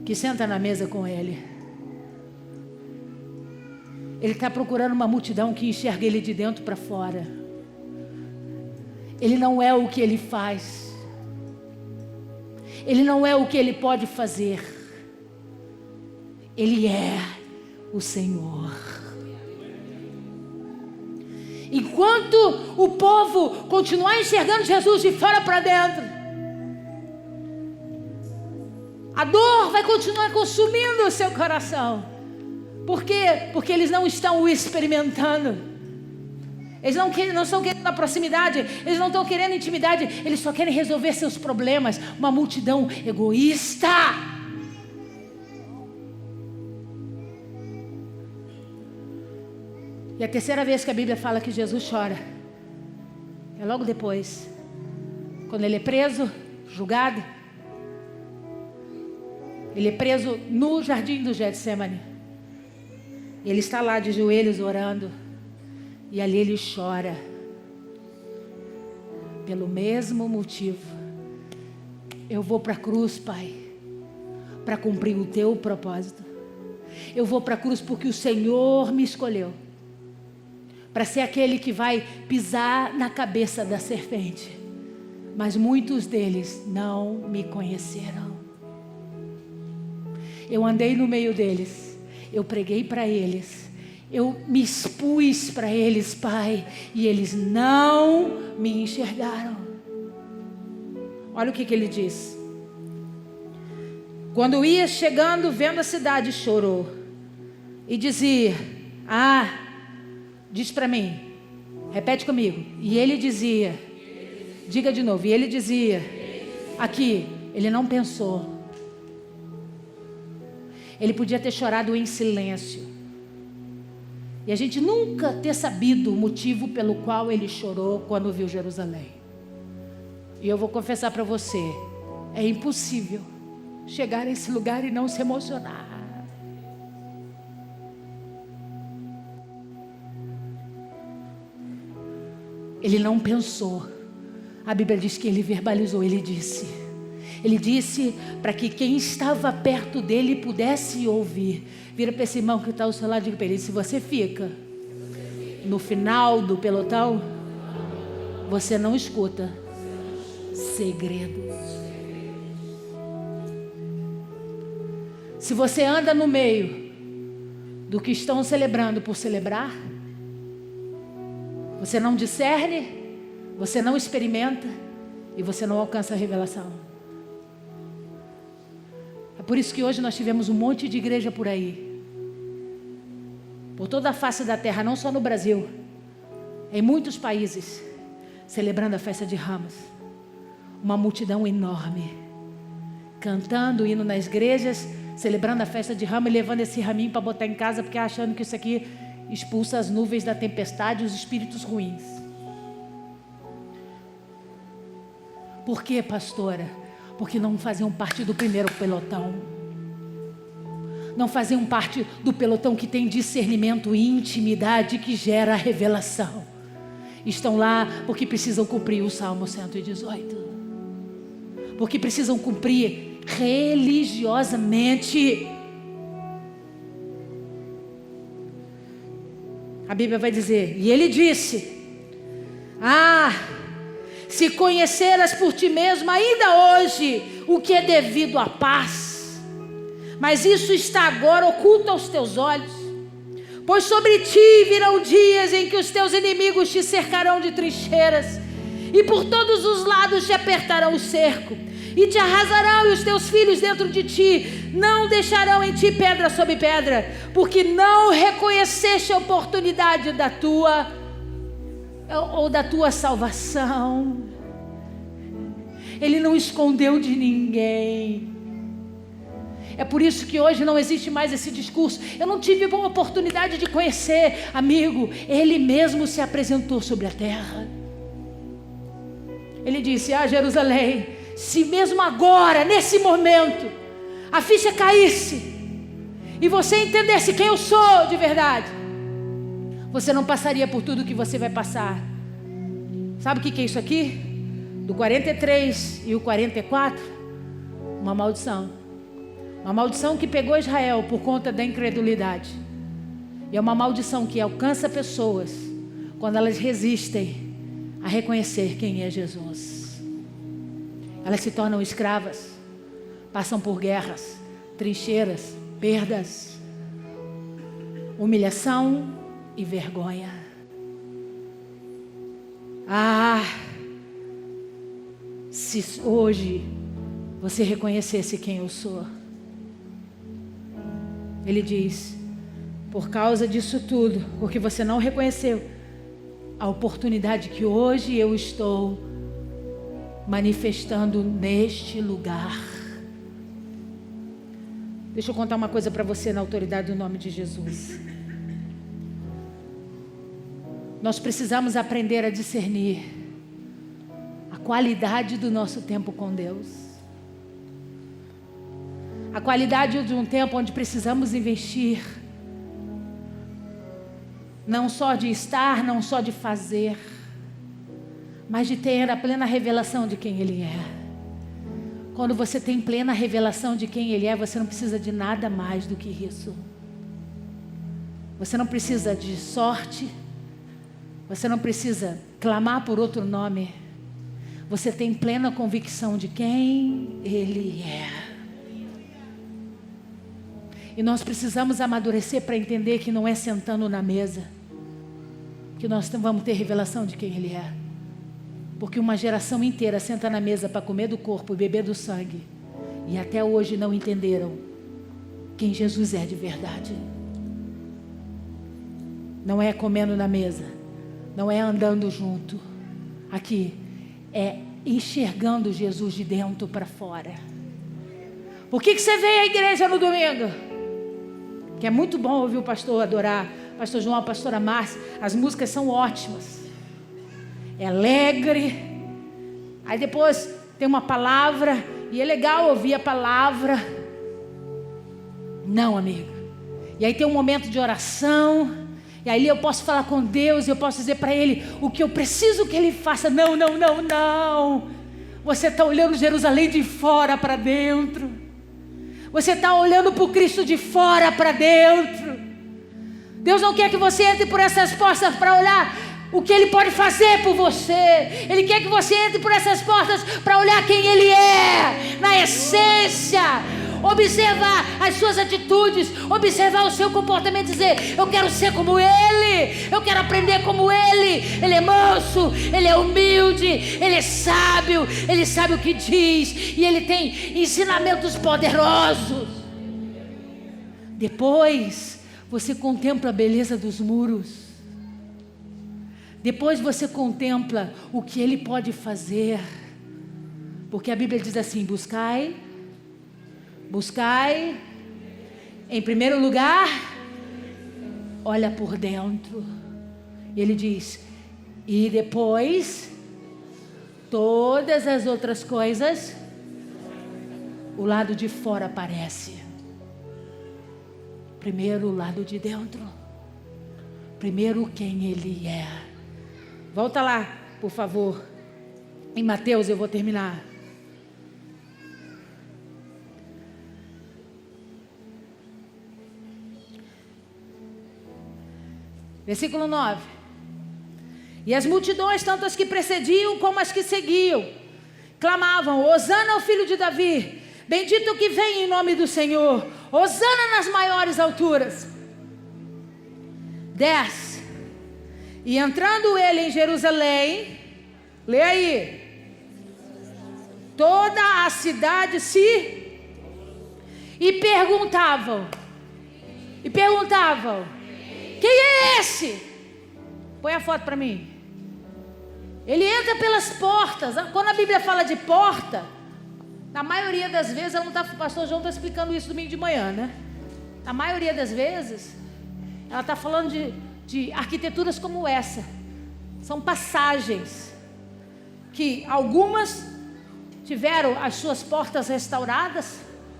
que senta na mesa com ele. Ele está procurando uma multidão que enxerga ele de dentro para fora. Ele não é o que ele faz. Ele não é o que ele pode fazer. Ele é o Senhor. Enquanto o povo continuar enxergando Jesus de fora para dentro, a dor vai continuar consumindo o seu coração. Por quê? Porque eles não estão o experimentando. Eles não estão querendo a proximidade. Eles não estão querendo intimidade. Eles só querem resolver seus problemas. Uma multidão egoísta. E a terceira vez que a Bíblia fala que Jesus chora é logo depois, quando ele é preso, julgado. Ele é preso no jardim do Getsemane. Ele está lá de joelhos orando. E ali ele chora. Pelo mesmo motivo. Eu vou para a cruz, Pai, para cumprir o teu propósito. Eu vou para a cruz porque o Senhor me escolheu para ser aquele que vai pisar na cabeça da serpente. Mas muitos deles não me conheceram. Eu andei no meio deles. Eu preguei para eles. Eu me expus para eles, Pai. E eles não me enxergaram. Olha o que ele diz. Quando ia chegando, vendo a cidade, chorou. E dizia, diz para mim, repete comigo. E ele dizia, diga de novo. E ele dizia, aqui, ele não pensou. Ele podia ter chorado em silêncio. E a gente nunca ter sabido o motivo pelo qual ele chorou quando viu Jerusalém. E eu vou confessar para você, é impossível chegar a esse lugar e não se emocionar. Ele não pensou. A Bíblia diz que ele verbalizou, ele disse. Ele disse para que quem estava perto dele pudesse ouvir. Vira para esse irmão que está ao seu lado e diga para ele, se você fica no final do pelotão, você não escuta segredos. Se você anda no meio do que estão celebrando por celebrar, você não discerne, você não experimenta e você não alcança a revelação. É por isso que hoje nós tivemos um monte de igreja por aí, por toda a face da terra, não só no Brasil, em muitos países, celebrando a festa de Ramos. Uma multidão enorme, cantando, indo nas igrejas, celebrando a festa de Ramos e levando esse raminho para botar em casa, porque achando que isso aqui expulsa as nuvens da tempestade e os espíritos ruins. Por quê, pastora? Porque não faziam parte do primeiro pelotão. Não faziam parte do pelotão que tem discernimento e intimidade que gera a revelação. Estão lá porque precisam cumprir o Salmo 118. Porque precisam cumprir religiosamente. A Bíblia vai dizer, e ele disse, se conheceras por ti mesmo ainda hoje o que é devido à paz, mas isso está agora oculto aos teus olhos, pois sobre ti virão dias em que os teus inimigos te cercarão de trincheiras e por todos os lados te apertarão o cerco e te arrasarão e os teus filhos dentro de ti não deixarão em ti pedra sobre pedra, porque não reconheceste a oportunidade da tua ou da tua salvação. Ele não escondeu de ninguém. É por isso que hoje não existe mais esse discurso. Eu não tive boa oportunidade de conhecer, amigo. Ele mesmo se apresentou sobre a terra. Ele disse: Jerusalém, se mesmo agora, nesse momento, a ficha caísse e você entendesse quem eu sou de verdade, você não passaria por tudo que você vai passar. Sabe o que é isso aqui? Do 43 e o 44, uma maldição. Uma maldição que pegou Israel por conta da incredulidade. E é uma maldição que alcança pessoas quando elas resistem a reconhecer quem é Jesus. Elas se tornam escravas, passam por guerras, trincheiras, perdas, humilhação e vergonha. Se hoje você reconhecesse quem eu sou. Ele diz: por causa disso tudo, porque você não reconheceu a oportunidade que hoje eu estou manifestando neste lugar. Deixa eu contar uma coisa para você na autoridade do nome de Jesus. Nós precisamos aprender a discernir a qualidade do nosso tempo com Deus. A qualidade de um tempo onde precisamos investir, não só de estar, não só de fazer, mas de ter a plena revelação de quem Ele é. Quando você tem plena revelação de quem Ele é, você não precisa de nada mais do que isso. Você não precisa de sorte, você não precisa clamar por outro nome. Você tem plena convicção de quem Ele é. E nós precisamos amadurecer para entender que não é sentando na mesa que nós vamos ter revelação de quem Ele é. Porque uma geração inteira senta na mesa para comer do corpo e beber do sangue, e até hoje não entenderam quem Jesus é de verdade. Não é comendo na mesa, não é andando junto. Aqui é enxergando Jesus de dentro para fora. Por que você veio à igreja no domingo? Que é muito bom ouvir o pastor adorar, pastor João, a pastora Márcia. As músicas são ótimas, é alegre. Aí depois tem uma palavra, e é legal ouvir a palavra. Não, amigo. E aí tem um momento de oração, e aí eu posso falar com Deus, eu posso dizer para Ele o que eu preciso que Ele faça. Não. Você está olhando Jerusalém de fora para dentro. Você está olhando para o Cristo de fora para dentro. Deus não quer que você entre por essas portas para olhar o que Ele pode fazer por você. Ele quer que você entre por essas portas para olhar quem Ele é, na essência. Observar as suas atitudes, observar o seu comportamento, dizer: eu quero ser como Ele, eu quero aprender como Ele. Ele é manso, Ele é humilde, Ele é sábio, Ele sabe o que diz, e Ele tem ensinamentos poderosos. Depois você contempla a beleza dos muros. Depois você contempla o que Ele pode fazer, porque a Bíblia diz assim: buscai, em primeiro lugar, olha por dentro. E Ele diz: e depois, todas as outras coisas, o lado de fora aparece. Primeiro o lado de dentro. Primeiro quem Ele é. Volta lá, por favor. Em Mateus, eu vou terminar. Versículo 9. E as multidões, tanto as que precediam como as que seguiam, clamavam: Hosana ao filho de Davi, bendito o que vem em nome do Senhor, Hosana nas maiores alturas. 10. E entrando ele em Jerusalém, lê aí, toda a cidade e perguntavam, quem é esse? Põe a foto para mim. Ele entra pelas portas. Quando a Bíblia fala de porta, na maioria das vezes, o pastor João está explicando isso domingo de manhã, né? Na maioria das vezes, ela está falando de arquiteturas como essa. São passagens que algumas tiveram as suas portas restauradas,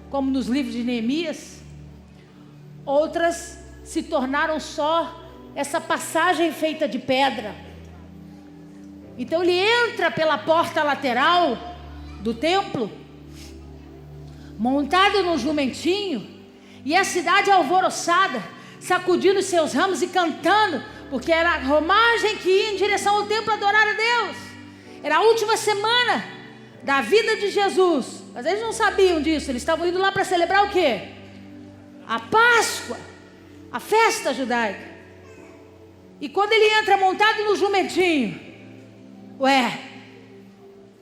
como nos livros de Neemias. Outras se tornaram só essa passagem feita de pedra. Então ele entra pela porta lateral do templo, montado num jumentinho, e a cidade alvoroçada, sacudindo seus ramos e cantando, porque era a romagem que ia em direção ao templo adorar a Deus. Era a última semana da vida de Jesus. Mas eles não sabiam disso, eles estavam indo lá para celebrar o quê? A Páscoa, a festa judaica. E quando ele entra montado no jumentinho,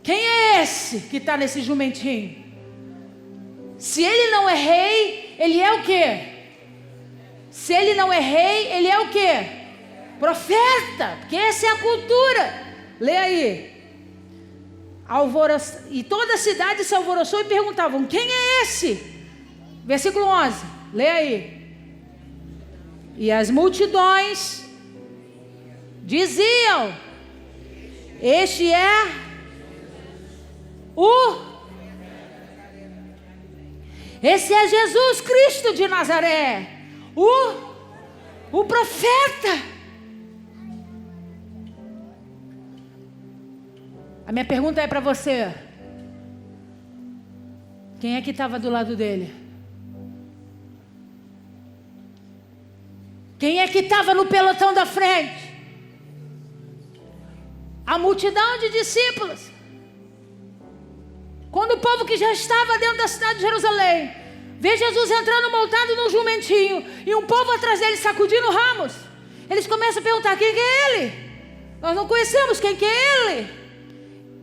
quem é esse que está nesse jumentinho? Se ele não é rei, ele é o quê? Se ele não é rei, ele é o quê? Profeta, porque essa é a cultura. Lê aí. E toda a cidade se alvoroçou e perguntavam: quem é esse? Versículo 11, lê aí. E as multidões diziam: este é esse é Jesus Cristo de Nazaré, o profeta. A minha pergunta é para você: quem é que estava do lado dele? Quem é que estava no pelotão da frente? A multidão de discípulos. Quando o povo que já estava dentro da cidade de Jerusalém vê Jesus entrando montado num jumentinho e um povo atrás dele sacudindo ramos, eles começam a perguntar: quem que é ele? Nós não conhecemos quem que é ele.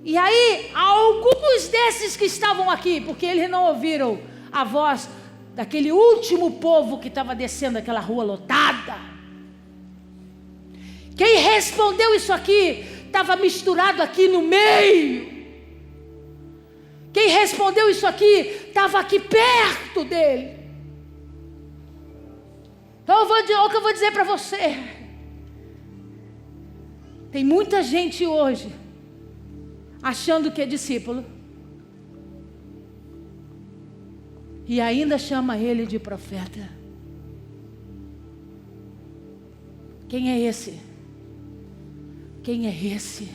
E aí, alguns desses que estavam aqui, porque eles não ouviram a voz daquele último povo que estava descendo aquela rua lotada. Quem respondeu isso aqui estava misturado aqui no meio. Quem respondeu isso aqui estava aqui perto dele. Então o que eu vou dizer para você: tem muita gente hoje achando que é discípulo e ainda chama ele de profeta. Quem é esse? Quem é esse?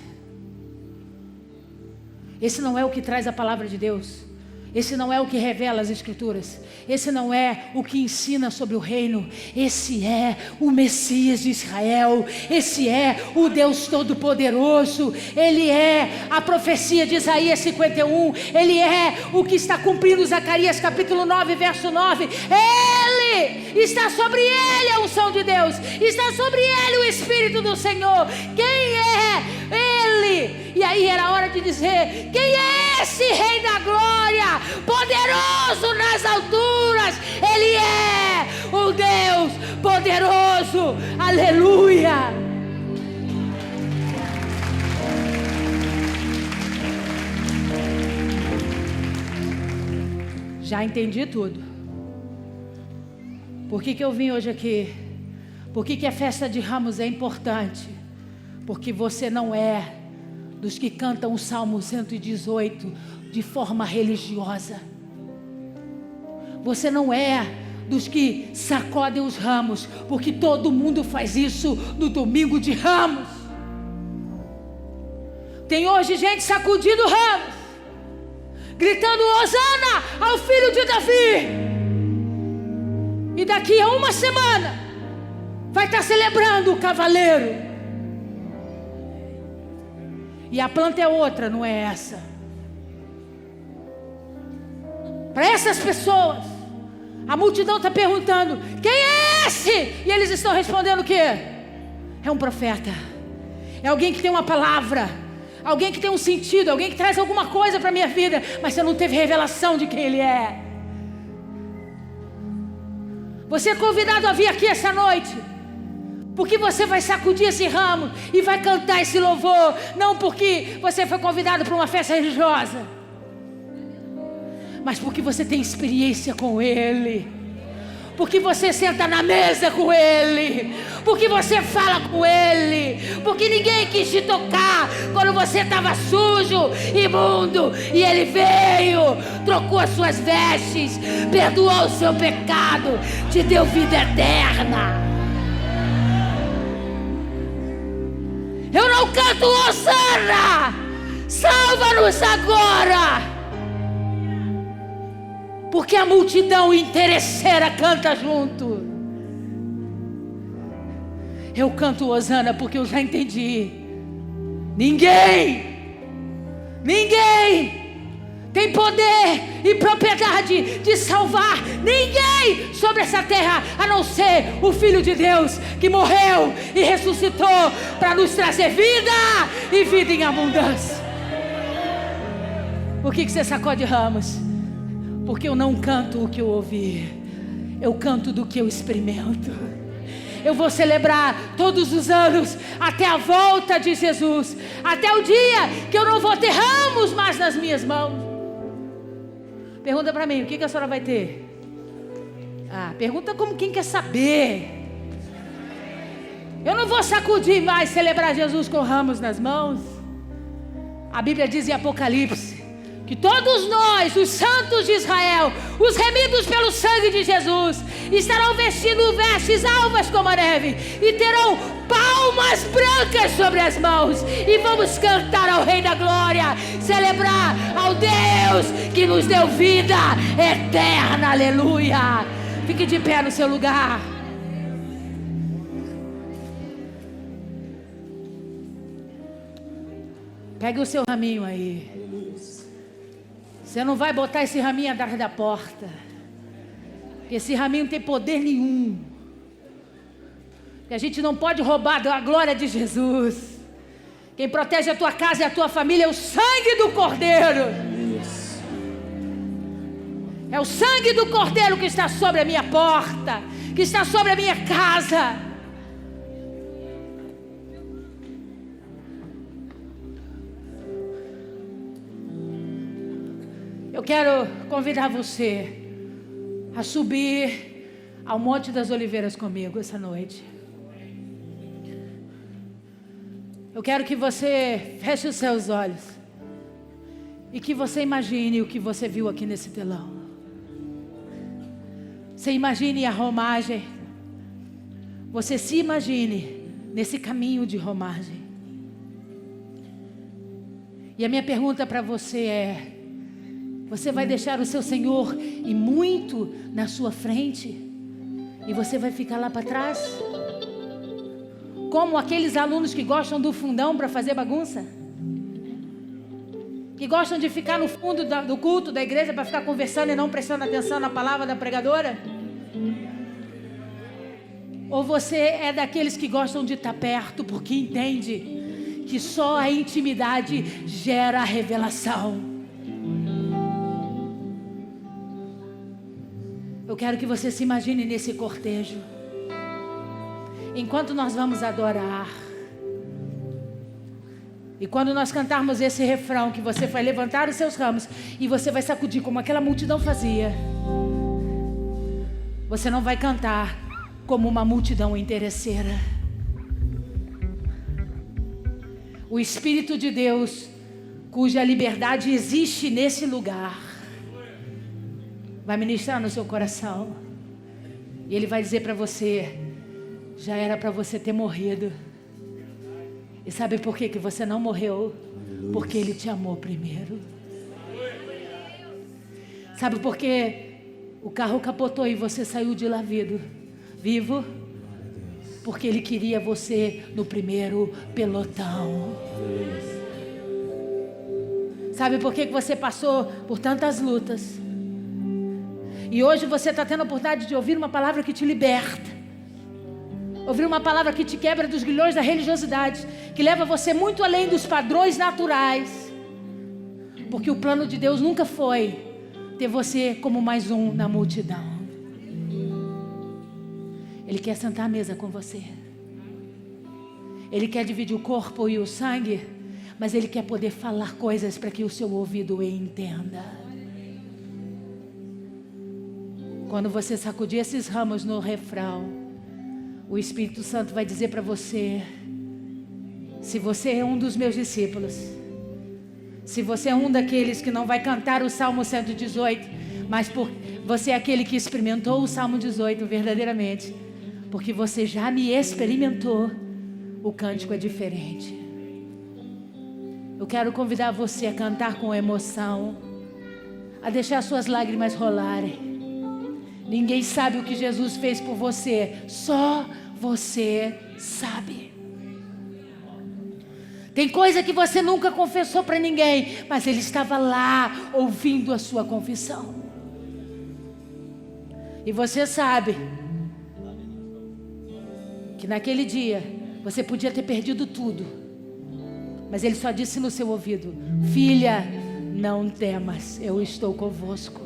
Esse não é o que traz a palavra de Deus. Esse não é o que revela as Escrituras. Esse não é o que ensina sobre o reino. Esse é o Messias de Israel. Esse é o Deus Todo-Poderoso. Ele é a profecia de Isaías 51. Ele é o que está cumprindo Zacarias capítulo 9, verso 9. Ele está sobre ele a unção de Deus. Está sobre ele o Espírito do Senhor. Quem é ele? E aí era hora de dizer: quem é esse Rei da Glória? Poderoso nas alturas. Ele é o Deus poderoso. Aleluia. Já entendi tudo. Por que eu vim hoje aqui? Por que a festa de Ramos é importante? Porque você não é dos que cantam o Salmo 118 de forma religiosa. Você não é dos que sacodem os ramos, porque todo mundo faz isso no domingo de Ramos. Tem hoje gente sacudindo ramos, gritando Hosana ao filho de Davi, e daqui a uma semana vai estar celebrando o cavaleiro. E a planta é outra, não é essa. Para essas pessoas, a multidão está perguntando: quem é esse? E eles estão respondendo o quê? É um profeta. É alguém que tem uma palavra, alguém que tem um sentido, alguém que traz alguma coisa para a minha vida, mas você não teve revelação de quem ele é. Você é convidado a vir aqui essa noite Porque você vai sacudir esse ramo e vai cantar esse louvor, não porque você foi convidado para uma festa religiosa, mas porque você tem experiência com Ele, porque você senta na mesa com Ele, porque você fala com Ele, porque ninguém quis te tocar quando você estava sujo, imundo, e Ele veio, trocou as suas vestes, perdoou o seu pecado, te deu vida eterna. Eu não canto Hosana, salva-nos agora, porque a multidão interesseira canta junto. Eu canto Hosana porque eu já entendi. Ninguém tem poder e propriedade de salvar ninguém sobre essa terra, a não ser o Filho de Deus, que morreu e ressuscitou para nos trazer vida e vida em abundância. Por que você sacode ramos? Porque eu não canto o que eu ouvi, eu canto do que eu experimento. Eu vou celebrar todos os anos até a volta de Jesus, até o dia que eu não vou ter ramos mais nas minhas mãos. Pergunta para mim, o que a senhora vai ter? Pergunta como quem quer saber. Eu não vou sacudir mais, celebrar Jesus com ramos nas mãos. A Bíblia diz em Apocalipse que todos nós, os santos de Israel, os remidos pelo sangue de Jesus, estarão vestindo vestes alvas como a neve e terão palmas brancas sobre as mãos, e vamos cantar ao Rei da Glória, celebrar ao Deus que nos deu vida eterna. Aleluia. Fique de pé no seu lugar. Pegue o seu raminho aí. Você não vai botar esse raminho atrás da porta, esse raminho não tem poder nenhum, que a gente não pode roubar a glória de Jesus. Quem protege a tua casa e a tua família é o sangue do Cordeiro. É o sangue do Cordeiro que está sobre a minha porta, que está sobre a minha casa. Eu quero convidar você a subir ao Monte das Oliveiras comigo essa noite. Eu quero que você feche os seus olhos e que você imagine o que você viu aqui nesse telão. Você imagine a romagem. Você se imagine nesse caminho de romagem. E a minha pergunta para você é: você vai deixar o seu Senhor ir muito na sua frente e você vai ficar lá para trás? Como aqueles alunos que gostam do fundão para fazer bagunça? Que gostam de ficar no fundo do culto da igreja para ficar conversando e não prestando atenção na palavra da pregadora? Ou você é daqueles que gostam de estar perto porque entende que só a intimidade gera a revelação? Eu quero que você se imagine nesse cortejo, enquanto nós vamos adorar. E quando nós cantarmos esse refrão, que você vai levantar os seus ramos e você vai sacudir como aquela multidão fazia. Você não vai cantar como uma multidão interesseira. O Espírito de Deus, cuja liberdade existe nesse lugar, vai ministrar no seu coração. E Ele vai dizer para você: já era para você ter morrido. E sabe por que você não morreu? Porque Ele te amou primeiro. Sabe por que o carro capotou e você saiu de lá vivo? Porque Ele queria você no primeiro pelotão. Sabe por que você passou por tantas lutas? E hoje você está tendo a oportunidade de ouvir uma palavra que te liberta. Ouvir uma palavra que te quebra dos grilhões da religiosidade, que leva você muito além dos padrões naturais. Porque o plano de Deus nunca foi ter você como mais um na multidão. Ele quer sentar à mesa com você. Ele quer dividir o corpo e o sangue, mas Ele quer poder falar coisas para que o seu ouvido entenda. Quando você sacudir esses ramos no refrão, o Espírito Santo vai dizer para você: se você é um dos meus discípulos, se você é um daqueles que não vai cantar o Salmo 118, mas você é aquele que experimentou o Salmo 18 verdadeiramente, porque você já me experimentou, o cântico é diferente. Eu quero convidar você a cantar com emoção, a deixar suas lágrimas rolarem. Ninguém sabe o que Jesus fez por você, só você sabe. Tem coisa que você nunca confessou para ninguém, mas Ele estava lá ouvindo a sua confissão. E você sabe que naquele dia você podia ter perdido tudo, mas Ele só disse no seu ouvido: filha, não temas, eu estou convosco.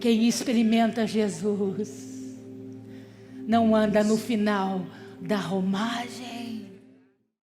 Quem experimenta Jesus não anda no final da romagem.